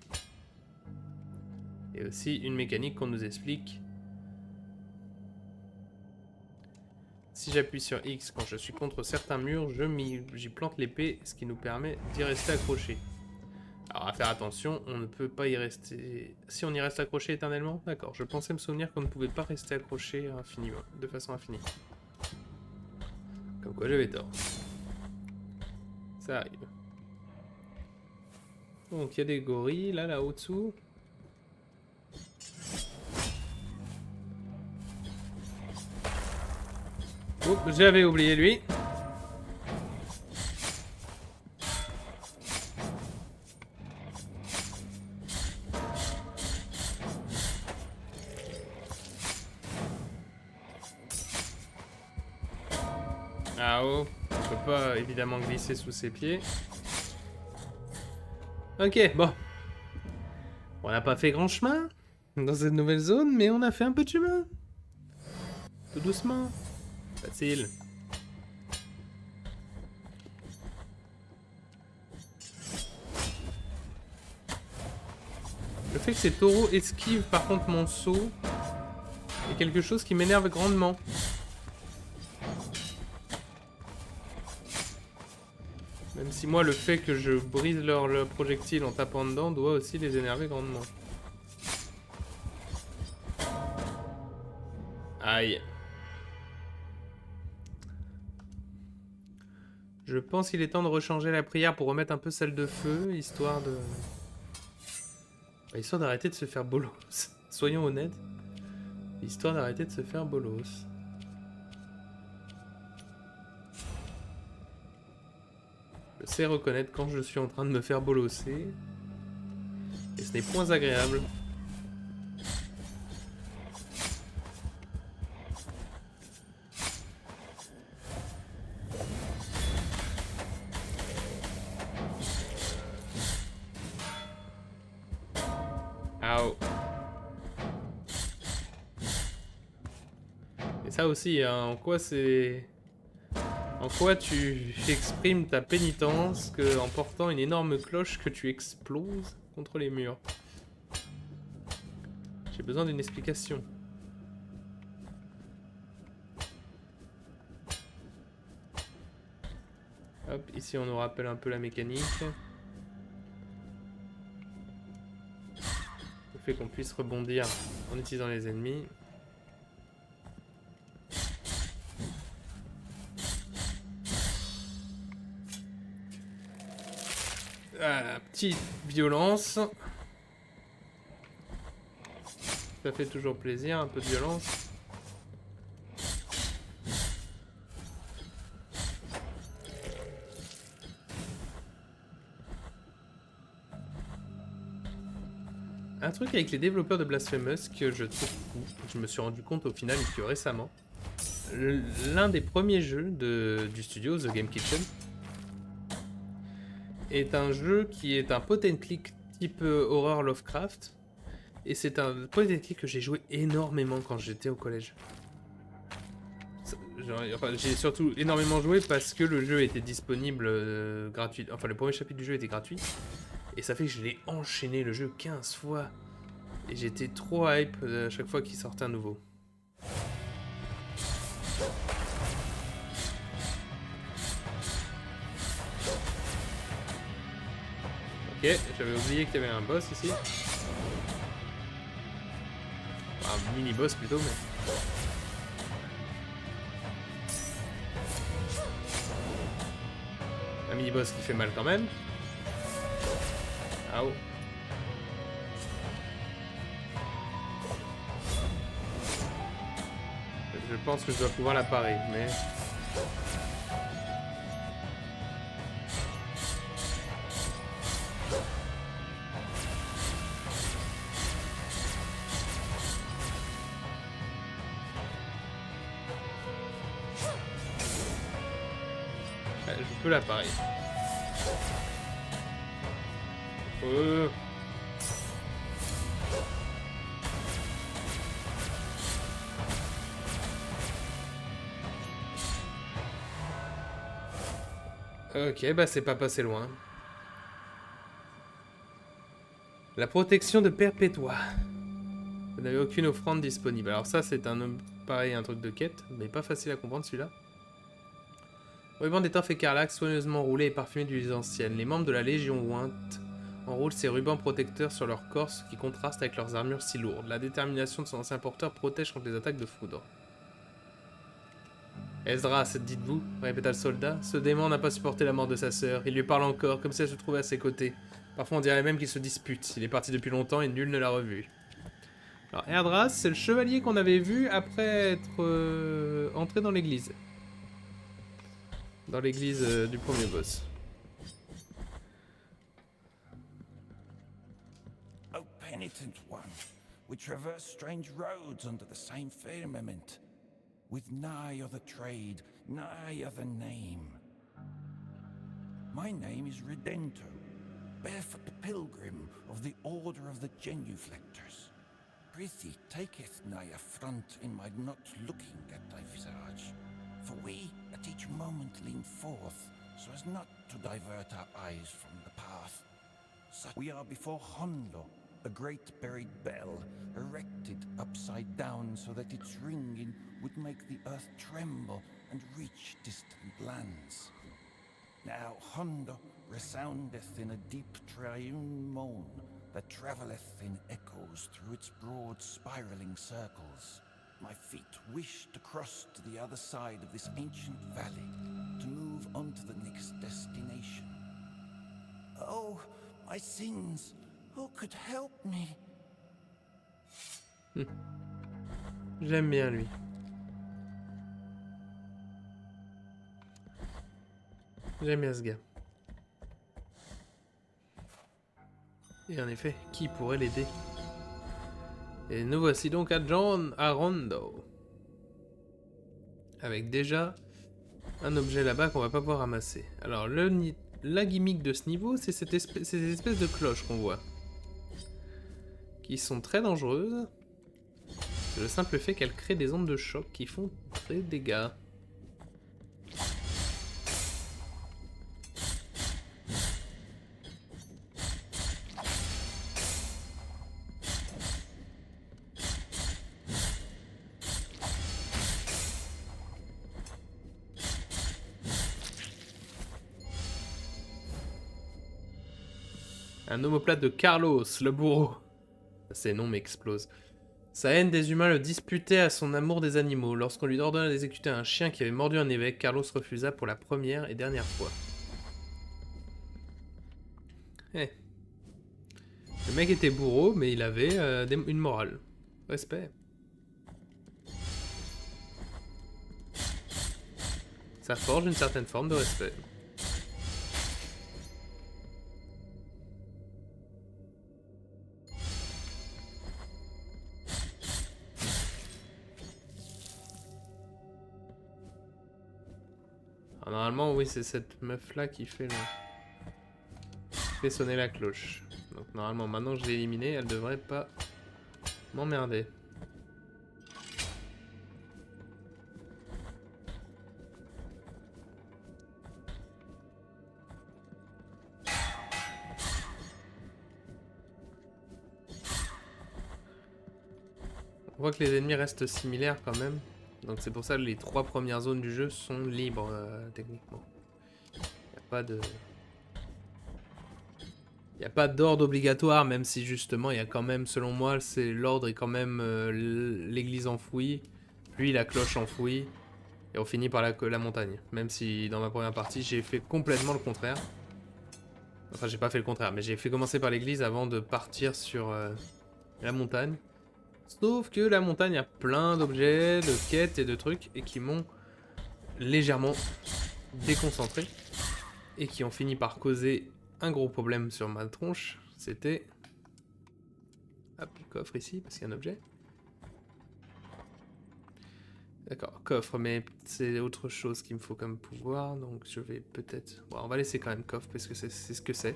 A: Et aussi une mécanique qu'on nous explique. Si j'appuie sur X quand je suis contre certains murs, j'y plante l'épée, ce qui nous permet d'y rester accroché. Alors à faire attention, on ne peut pas y rester... Si on y reste accroché éternellement, d'accord. Je pensais me souvenir qu'on ne pouvait pas rester accroché infiniment, de façon infinie. Comme quoi j'avais tort. Ça arrive. Donc il y a des gorilles là au-dessous. Oh, j'avais oublié lui. Ah oh, on peut pas évidemment glisser sous ses pieds. Ok, bon. On n'a pas fait grand chemin dans cette nouvelle zone, mais on a fait un peu de chemin. Tout doucement. Facile. Le fait que ces taureaux esquivent par contre mon saut est quelque chose qui m'énerve grandement. Même si moi le fait que je brise leur projectile en tapant dedans doit aussi les énerver grandement. Aïe. Je pense qu'il est temps de rechanger la prière pour remettre un peu celle de feu, histoire de... Histoire d'arrêter de se faire bolos. Soyons honnêtes. Histoire d'arrêter de se faire bolos. Je sais reconnaître quand je suis en train de me faire bolosser. Et ce n'est point agréable. Et ça aussi, hein, en quoi c'est... En quoi tu exprimes ta pénitence en portant une énorme cloche que tu exploses contre les murs? J'ai besoin d'une explication. Hop, ici on nous rappelle un peu la mécanique. Le fait qu'on puisse rebondir en utilisant les ennemis. Voilà, petite violence. Ça fait toujours plaisir, un peu de violence. Un truc avec les développeurs de Blasphemous que je trouve fou, que je me suis rendu compte au final que récemment, l'un des premiers jeux du studio, The Game Kitchen, est un jeu qui est un point and click type horror Lovecraft. Et c'est un point and click que j'ai joué énormément quand j'étais au collège. Enfin, j'ai surtout énormément joué parce que le jeu était disponible gratuit. Enfin, le premier chapitre du jeu était gratuit. Et ça fait que je l'ai enchaîné le jeu 15 fois. Et j'étais trop hype à chaque fois qu'il sortait un nouveau. Ok, j'avais oublié qu'il y avait un boss ici. Enfin, un mini-boss plutôt, mais... Un mini-boss qui fait mal quand même. Ah oh. Je pense que je dois pouvoir la parer, mais... Ouais, je peux la parer. Oh. Ok, bah c'est pas passé loin. La protection de Perpétua. Vous n'avez aucune offrande disponible. Alors ça, c'est pareil, un truc de quête, mais pas facile à comprendre celui-là. Ruban d'étoffe écarlate, soigneusement roulé et parfumé d'huiles anciennes. Les membres de la Légion Ointe enroulent ces rubans protecteurs sur leur corps, ce qui contraste avec leurs armures si lourdes. La détermination de son ancien porteur protège contre les attaques de foudre. Esdras, dites-vous, répéta le soldat. Ce démon n'a pas supporté la mort de sa sœur. Il lui parle encore, comme si elle se trouvait à ses côtés. Parfois on dirait même qu'il se dispute. Il est parti depuis longtemps et nul ne l'a revu. Alors Esdras, c'est le chevalier qu'on avait vu après être entré dans l'église. Dans l'église du premier boss.
E: O penitent one, we traverse strange roads under the same firmament, with nigh other trade, nigh other name. My name is Redento, barefoot pilgrim of the Order of the Genuflectors. Prithee taketh nigh affront in my not looking at thy visage, for we at each moment lean forth, so as not to divert our eyes from the path. So we are before Hondo, a great buried bell, erected upside down so that its ringing would make the earth tremble and reach distant lands. Now Hondo resoundeth in a deep triune moan that travelleth in echoes through its broad spiraling circles. My feet wish to cross to the other side of this ancient valley, to move on to the next destination. Oh, my sins! Who could help me?
A: J'aime bien lui. J'aime bien ce gars. Et en effet, qui pourrait l'aider? Et nous voici donc à Rondo. Avec déjà un objet là-bas qu'on va pas pouvoir ramasser. Alors la gimmick de ce niveau, c'est ces espèces de cloches qu'on voit. Qui sont très dangereuses. Le simple fait qu'elles créent des ondes de choc qui font très dégâts. Un omoplate de Carlos, le bourreau. Ces noms m'explosent. Sa haine des humains le disputait à son amour des animaux. Lorsqu'on lui ordonna d'exécuter un chien qui avait mordu un évêque, Carlos refusa pour la première et dernière fois. Eh. Le mec était bourreau, mais il avait une morale. Respect. Ça forge une certaine forme de respect. Alors, normalement, oui, c'est cette meuf-là qui fait sonner la cloche. Donc normalement, maintenant que je l'ai éliminée, elle devrait pas m'emmerder. On voit que les ennemis restent similaires quand même. Donc c'est pour ça que les 3 premières zones du jeu sont libres techniquement. Il n'y a pas de... Il n'y a pas d'ordre obligatoire, même si justement il y a quand même, selon moi, l'ordre est quand même l'église enfouie, puis la cloche enfouie, et on finit par la montagne. Même si dans ma première partie j'ai fait complètement le contraire. Enfin j'ai pas fait le contraire, mais j'ai fait commencer par l'église avant de partir sur la montagne. Sauf que la montagne a plein d'objets, de quêtes et de trucs, et qui m'ont légèrement déconcentré, et qui ont fini par causer un gros problème sur ma tronche. C'était... Hop, coffre ici, parce qu'il y a un objet. D'accord, coffre, mais c'est autre chose qu'il me faut comme pouvoir, donc je vais peut-être... Bon, on va laisser quand même coffre, parce que c'est ce que c'est.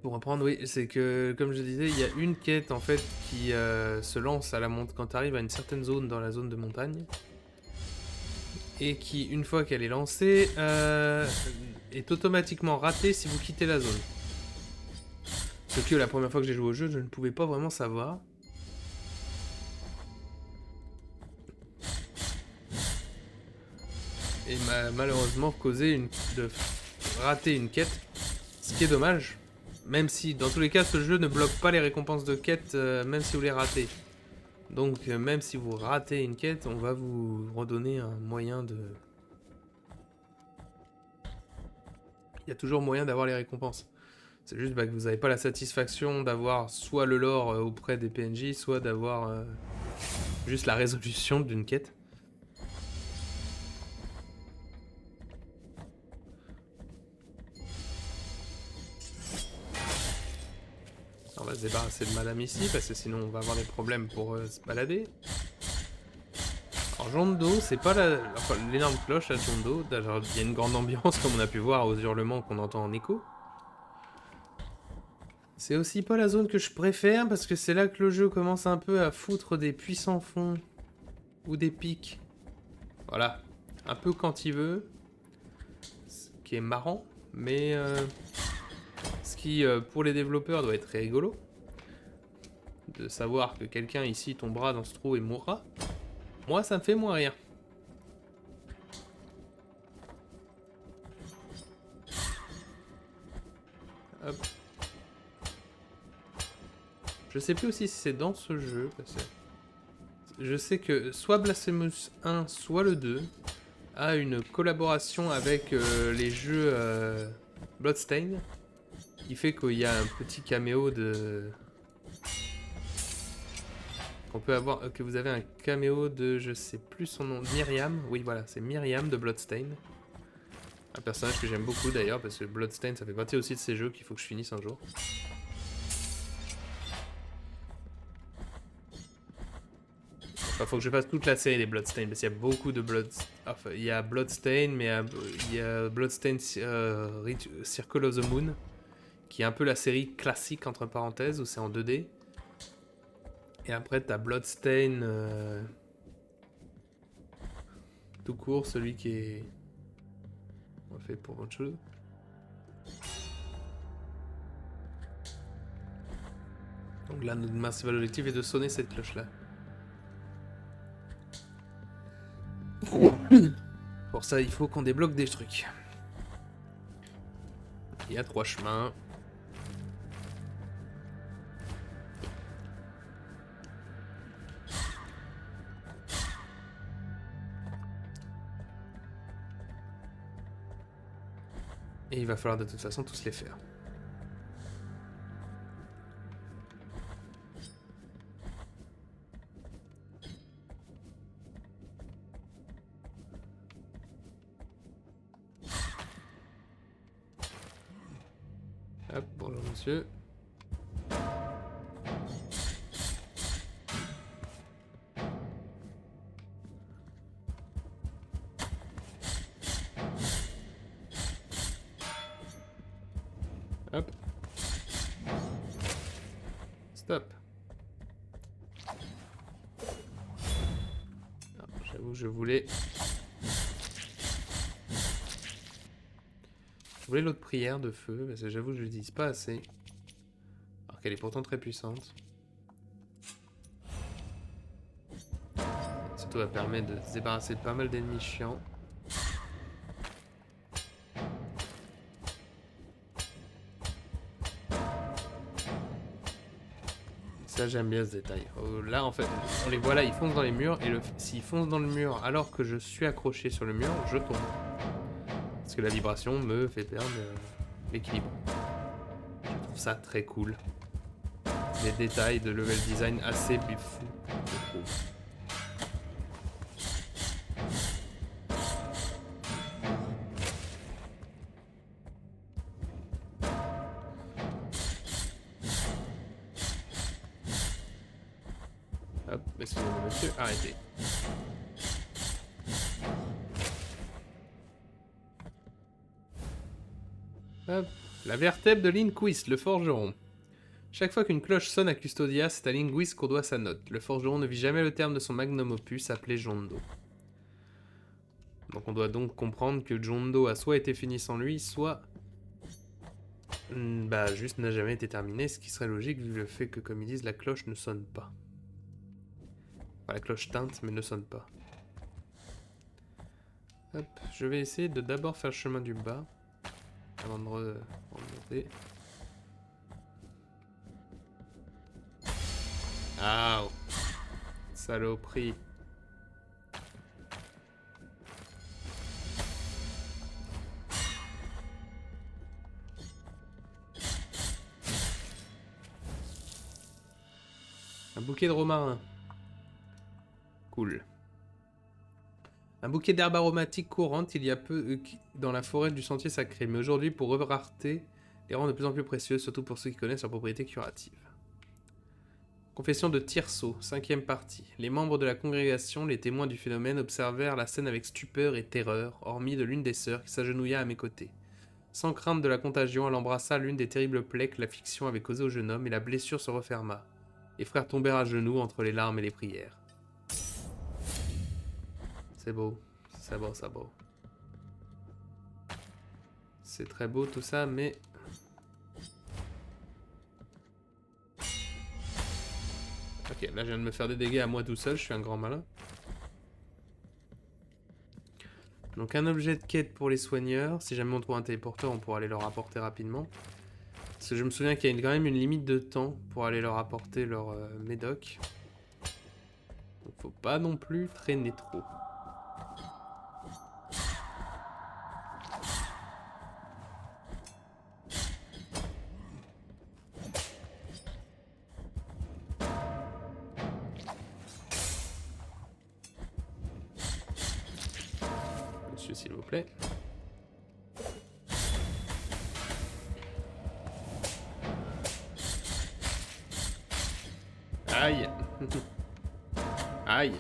A: Pour reprendre, oui, c'est que, comme je disais, il y a une quête, en fait, qui se lance à la quand tu arrives à une certaine zone dans la zone de montagne. Et qui, une fois qu'elle est lancée, est automatiquement ratée si vous quittez la zone. Ce que la première fois que j'ai joué au jeu, je ne pouvais pas vraiment savoir. Et m'a malheureusement causé de rater une quête, ce qui est dommage. Même si, dans tous les cas, ce jeu ne bloque pas les récompenses de quête, même si vous les ratez. Donc, même si vous ratez une quête, on va vous redonner un moyen de... Il y a toujours moyen d'avoir les récompenses. C'est juste que vous n'avez pas la satisfaction d'avoir soit le lore auprès des PNJ, soit d'avoir juste la résolution d'une quête. On va se débarrasser de madame ici, parce que sinon on va avoir des problèmes pour se balader. Alors Jondo, c'est pas enfin, l'énorme cloche à Jondo. Il y a une grande ambiance, comme on a pu voir aux hurlements qu'on entend en écho. C'est aussi pas la zone que je préfère, parce que c'est là que le jeu commence un peu à foutre des puissants fonds. Ou des pics. Voilà. Un peu quand il veut. Ce qui est marrant, mais... ce qui, pour les développeurs, doit être très rigolo. De savoir que quelqu'un ici tombera dans ce trou et mourra. Moi, ça me fait moins rire. Hop. Je sais plus aussi si c'est dans ce jeu. Parce que je sais que soit Blasphemous 1, soit le 2 a une collaboration avec les jeux Bloodstained. Qui fait qu'il y a un petit caméo de... On peut avoir... que vous avez un caméo de... Je sais plus son nom. Myriam. Oui, voilà, c'est Myriam de Bloodstained. Un personnage que j'aime beaucoup d'ailleurs, parce que Bloodstained, ça fait partie aussi de ces jeux qu'il faut que je finisse un jour. Enfin, faut que je fasse toute la série des Bloodstained, parce qu'il y a beaucoup de Enfin, il y a Bloodstained, mais il y a Bloodstained Circle of the Moon, qui est un peu la série classique, entre parenthèses, où c'est en 2D. Et après, t'as Bloodstained tout court, celui qui est... On fait pour autre chose. Donc là, notre principal objectif est de sonner cette cloche-là. Pour ça, il faut qu'on débloque des trucs. Il y a 3 chemins. Et il va falloir de toute façon tous les faire. Hop, bonjour monsieur. Hop. Stop. J'avoue, je voulais l'autre prière de feu, parce que j'avoue que je l'utilise pas assez. Alors qu'elle est pourtant très puissante. surtout va permettre de se débarrasser de pas mal d'ennemis chiants. Ça j'aime bien ce détail. Là en fait, on les voit là, ils foncent dans les murs et s'ils foncent dans le mur alors que je suis accroché sur le mur, je tombe. Parce que la vibration me fait perdre l'équilibre. Je trouve ça très cool. Des détails de level design assez fous, je trouve. Hop, excusez-moi monsieur, arrêtez. Hop, la vertèbre de Linquist, le forgeron. Chaque fois qu'une cloche sonne à Custodia, c'est à Linguist qu'on doit sa note. Le forgeron ne vit jamais le terme de son magnum opus appelé Jondo. Donc on doit donc comprendre que Jondo a soit été fini sans lui, soit juste n'a jamais été terminé, ce qui serait logique vu le fait que, comme ils disent, la cloche ne sonne pas. Enfin, la cloche teinte mais ne sonne pas. Hop, je vais essayer de d'abord faire le chemin du bas avant de remonter. Ah, saloperie. Un bouquet de romarin. Cool. Un bouquet d'herbes aromatiques courantes il y a peu dans la forêt du sentier sacré, mais aujourd'hui, pour rareté, les rend de plus en plus précieux, surtout pour ceux qui connaissent leurs propriétés curatives. Confession de Tirso, 5e partie. Les membres de la congrégation, les témoins du phénomène, observèrent la scène avec stupeur et terreur, hormis de l'une des sœurs qui s'agenouilla à mes côtés. Sans crainte de la contagion, elle embrassa l'une des terribles plaies que l'affliction avait causées au jeune homme et la blessure se referma. Les frères tombèrent à genoux entre les larmes et les prières. C'est beau, c'est beau, c'est beau. C'est très beau tout ça, mais... Ok, là je viens de me faire des dégâts à moi tout seul, je suis un grand malin. Donc un objet de quête pour les soigneurs. Si jamais on trouve un téléporteur, on pourra aller leur apporter rapidement. Parce que je me souviens qu'il y a quand même une limite de temps pour aller leur apporter leur médoc. Donc faut pas non plus traîner trop. Monsieur, s'il vous plaît. Aïe. Aïe.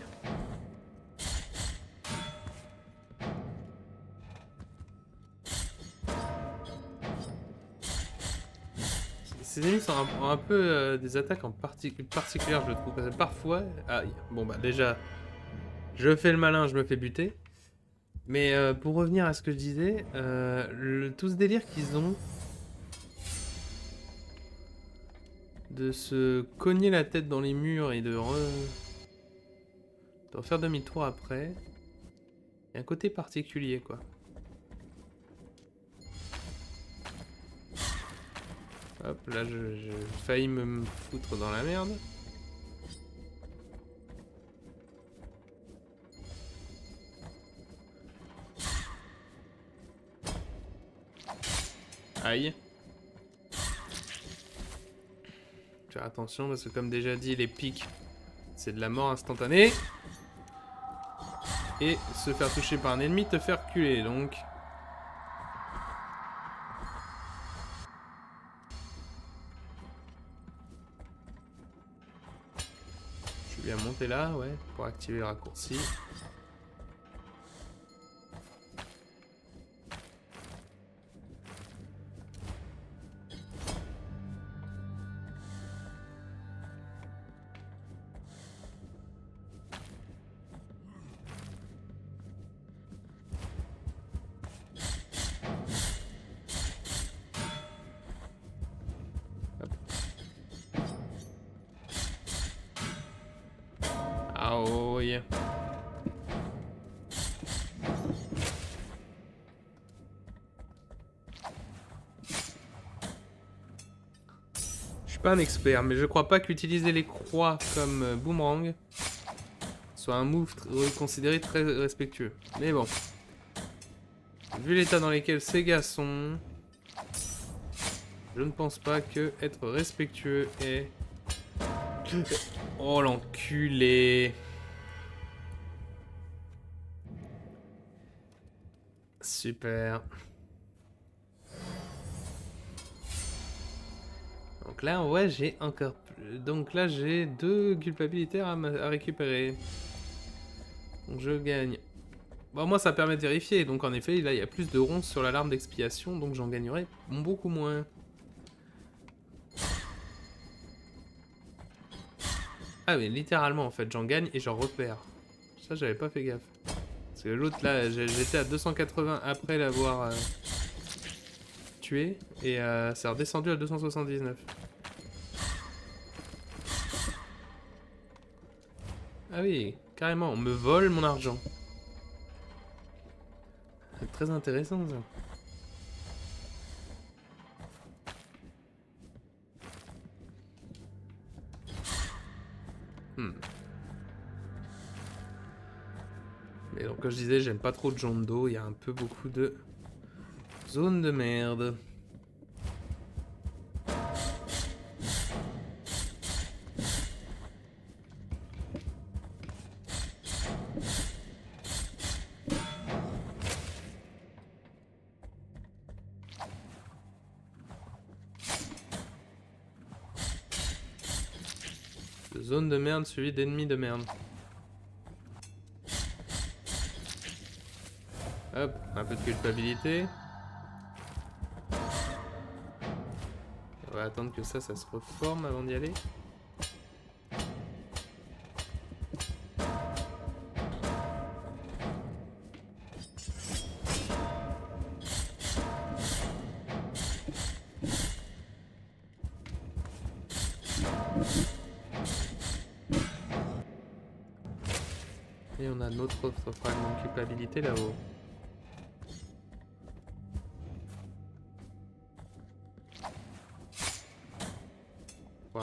A: Ces ennemis sont un peu des attaques en particulière, je trouve. Parce que parfois... Aïe. Bon bah déjà, je fais le malin, je me fais buter. Mais pour revenir à ce que je disais, tout ce délire qu'ils ont de se cogner la tête dans les murs et de refaire demi-tour après, il y a un côté particulier quoi. Hop, là j'ai failli me foutre dans la merde. Aïe. Faire attention parce que comme déjà dit, les pics, c'est de la mort instantanée. Et se faire toucher par un ennemi te fait reculer, donc... Je suis bien monté là, ouais, pour activer le raccourci. Ah oh yeah. pas un expert, mais je crois pas qu'utiliser les croix comme boomerang soit un move considéré très respectueux. Mais bon. Vu l'état dans lequel ces gars sont, je ne pense pas que être respectueux est... Oh l'enculé. Super. Donc là, ouais, j'ai encore... Donc là, j'ai 2 culpabilités à récupérer. Donc je gagne. Bon, moi, ça permet de vérifier. Donc en effet, là, il y a plus de ronces sur l'alarme d'expiation. Donc j'en gagnerai beaucoup moins. Ah mais littéralement, en fait, j'en gagne et j'en repère. Ça, j'avais pas fait gaffe. Parce que l'autre, là, j'étais à 280 après l'avoir tué. Et ça a redescendu à 279. Ah oui, carrément, on me vole mon argent. C'est très intéressant, ça. Mais donc, comme je disais, j'aime pas trop de John Doe. Il y a un peu beaucoup de zones de merde. De zones de merde suivies d'ennemis de merde. Hop, un peu de culpabilité. On va attendre que ça se reforme avant d'y aller. Et on a notre autre fragment de culpabilité là-haut. Ouais.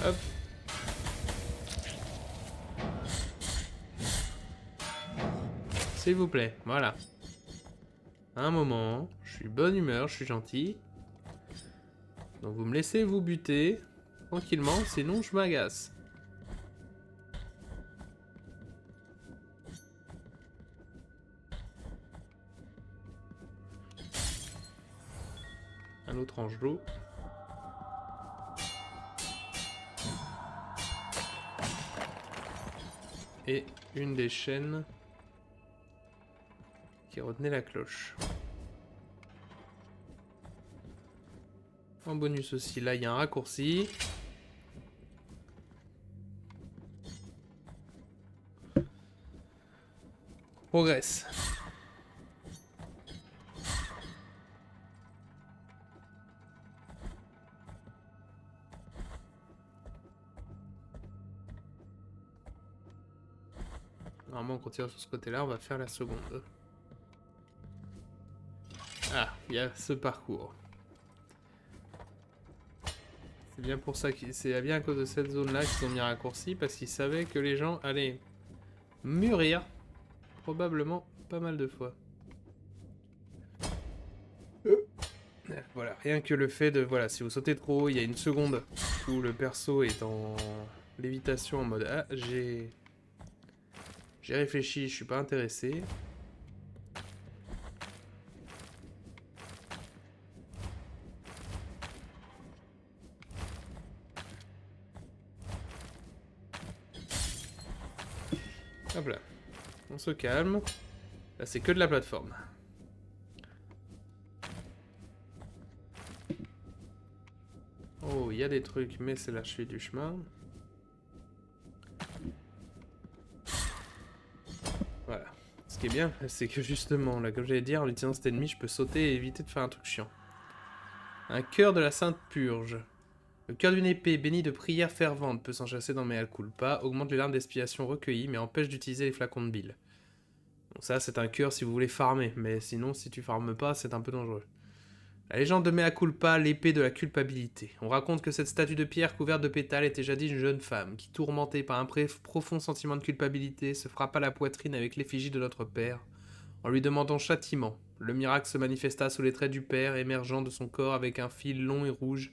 A: Hop. S'il vous plaît, voilà. Un moment, je suis bonne humeur, je suis gentil. Donc vous me laissez vous buter tranquillement, sinon je m'agace. Un autre ange d'eau. Et une des chaînes qui retenait la cloche. En bonus aussi, là il y a un raccourci. Progresse. Normalement on continue sur ce côté-là, on va faire la seconde. Ah, il y a ce parcours. C'est bien pour ça que c'est bien à cause de cette zone-là qu'ils ont mis un raccourci, parce qu'ils savaient que les gens allaient mûrir probablement pas mal de fois. Voilà, rien que le fait de... Voilà, si vous sautez trop haut, il y a une seconde où le perso est en lévitation en mode « Ah, j'ai réfléchi, je suis pas intéressé ». Hop là, on se calme. Là, c'est que de la plateforme. Oh, il y a des trucs, mais c'est la cheville du chemin. Voilà. Ce qui qui est bien, c'est que justement, là, comme j'allais dire, en utilisant cet ennemi, je peux sauter et éviter de faire un truc chiant. Un cœur de la Sainte Purge. Le cœur d'une épée, béni de prières ferventes, peut s'enchasser dans Mea Culpa, augmente les larmes d'expiation recueillies, mais empêche d'utiliser les flacons de bile. Donc ça, c'est un cœur si vous voulez farmer, mais sinon, si tu farmes pas, c'est un peu dangereux. La légende de Mea Culpa, l'épée de la culpabilité. On raconte que cette statue de pierre couverte de pétales était jadis une jeune femme, qui, tourmentée par un profond sentiment de culpabilité, se frappa la poitrine avec l'effigie de notre Père, en lui demandant châtiment. Le miracle se manifesta sous les traits du Père, émergeant de son corps avec un fil long et rouge,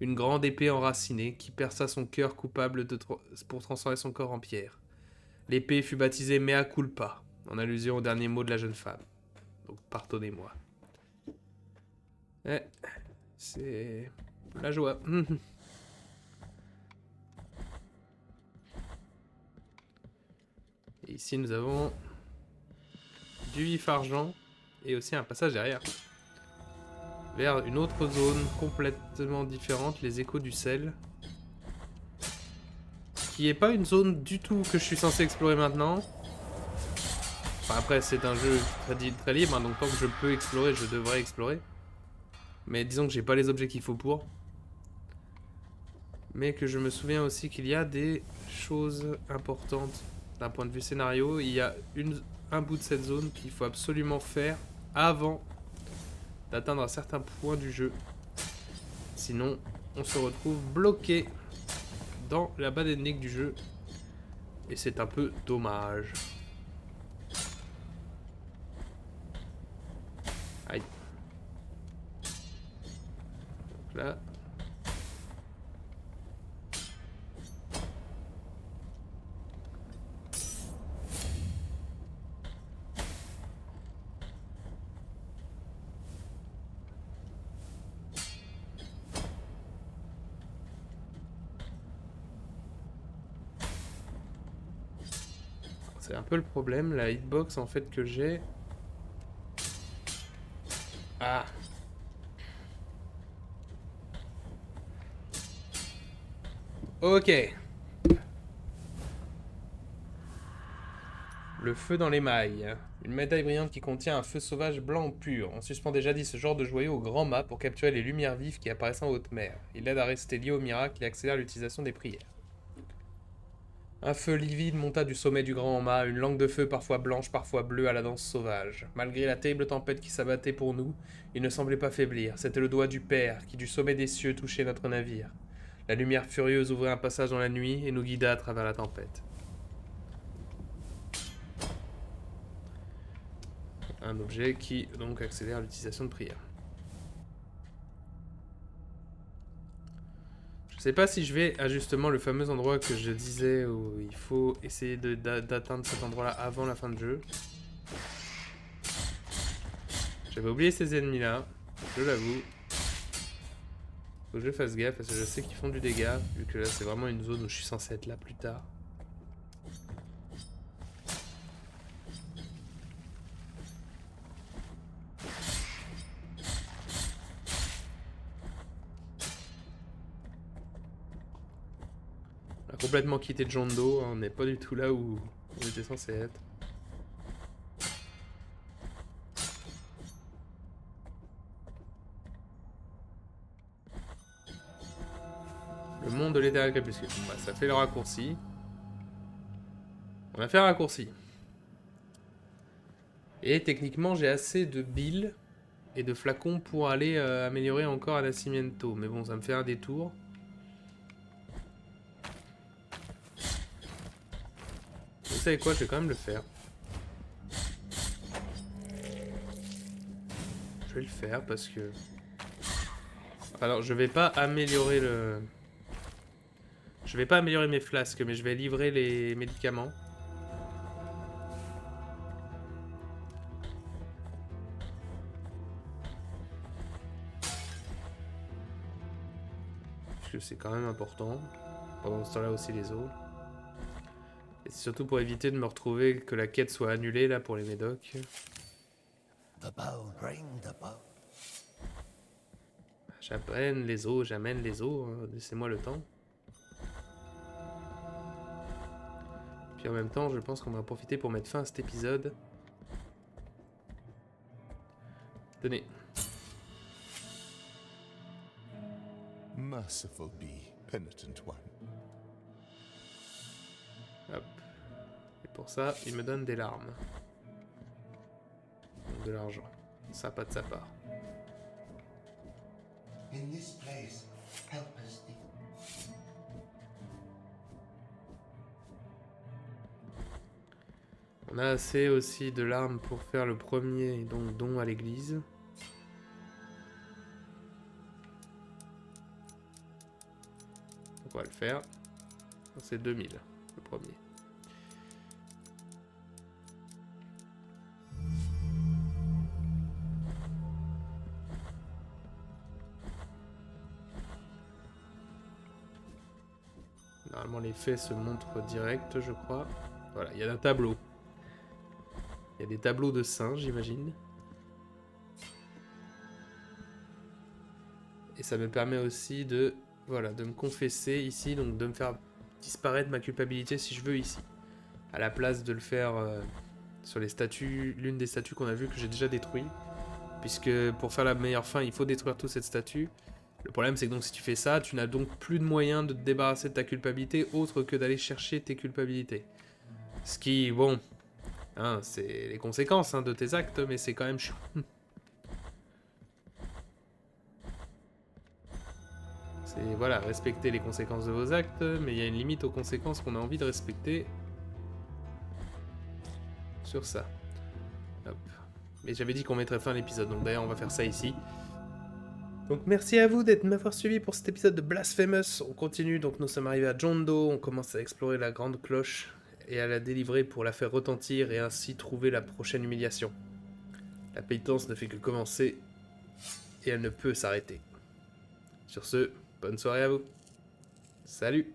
A: une grande épée enracinée, qui perça son cœur coupable pour transformer son corps en pierre. L'épée fut baptisée Mea Culpa, en allusion au dernier mot de la jeune femme. Donc pardonnez-moi. C'est la joie. Et ici nous avons du vif argent et aussi un passage derrière. Vers une autre zone complètement différente, les échos du sel. Qui est pas une zone du tout que je suis censé explorer maintenant. Enfin après c'est un jeu très libre, hein, donc tant que je peux explorer, je devrais explorer. Mais disons que j'ai pas les objets qu'il faut pour. Mais que je me souviens aussi qu'il y a des choses importantes d'un point de vue scénario. Il y a un bout de cette zone qu'il faut absolument faire avant d'atteindre un certain point du jeu. Sinon, on se retrouve bloqué dans la bas d'énigme du jeu. Et c'est un peu dommage. Aïe. Donc là. C'est un peu le problème, la hitbox en fait que j'ai. Ah. Ok. Le feu dans les mailles. Une médaille brillante qui contient un feu sauvage blanc pur. On suspendait jadis ce genre de joyau au grand mât pour capturer les lumières vives qui apparaissent en haute mer. Il aide à rester lié au miracle et accélère l'utilisation des prières. Un feu livide monta du sommet du grand mât, une langue de feu parfois blanche, parfois bleue à la danse sauvage. Malgré la terrible tempête qui s'abattait pour nous, il ne semblait pas faiblir. C'était le doigt du Père qui du sommet des cieux touchait notre navire. La lumière furieuse ouvrait un passage dans la nuit et nous guida à travers la tempête. Un objet qui donc accélère l'utilisation de prière. Je sais pas si je vais à justement le fameux endroit que je disais où il faut essayer d'atteindre cet endroit là avant la fin de jeu. J'avais oublié ces ennemis là, je l'avoue. Faut que je fasse gaffe parce que je sais qu'ils font du dégât, vu que là c'est vraiment une zone où je suis censé être là plus tard. On a complètement quitté John Doe, hein, on n'est pas du tout là où on était censé être. Le monde de l'éternel crépuscule. Bah, ça fait le raccourci. On a fait un raccourci. Et techniquement, j'ai assez de billes et de flacons pour aller améliorer encore un Nascimento. Mais bon, ça me fait un détour. Vous savez quoi, je vais quand même le faire. Je vais le faire parce que... Alors, je vais pas améliorer le... Je vais pas améliorer mes flasques, mais je vais livrer les médicaments. Parce que c'est quand même important. Pendant ce temps-là aussi les autres. Et c'est surtout pour éviter de me retrouver que la quête soit annulée là pour les médocs.
C: The bone, bring the bone.
A: J'amène les os, hein. Laissez-moi le temps. Puis en même temps, je pense qu'on va en profiter pour mettre fin à cet épisode. Tenez.
F: Merciful be, penitent one.
A: Hop. Et pour ça, il me donne des larmes. Donc de l'argent. Sympa de sa part.
C: In this place, help us thee.
A: On a assez aussi de larmes pour faire le premier donc don à l'église. Donc on va le faire. C'est 2000, le premier. Normalement l'effet se montre direct, je crois. Voilà, il y a un tableau. Il y a des tableaux de saints, j'imagine. Et ça me permet aussi de, voilà, de me confesser ici, donc de me faire disparaître ma culpabilité si je veux ici. À la place de le faire sur les statues, l'une des statues qu'on a vues que j'ai déjà détruit. Puisque pour faire la meilleure fin, il faut détruire toute cette statue. Le problème, c'est que donc si tu fais ça, tu n'as donc plus de moyen de te débarrasser de ta culpabilité autre que d'aller chercher tes culpabilités. Ce qui, bon, hein, c'est les conséquences de tes actes, mais c'est quand même chiant. C'est, voilà, respecter les conséquences de vos actes, mais il y a une limite aux conséquences qu'on a envie de respecter sur ça. Hop. Mais j'avais dit qu'on mettrait fin à l'épisode, donc d'ailleurs on va faire ça ici. Donc merci à vous d'être m'avoir suivi pour cet épisode de Blasphemous. On continue, donc nous sommes arrivés à John Doe, on commence à explorer la grande cloche et à la délivrer pour la faire retentir et ainsi trouver la prochaine humiliation. La pénitence ne fait que commencer et elle ne peut s'arrêter. Sur ce, bonne soirée à vous. Salut!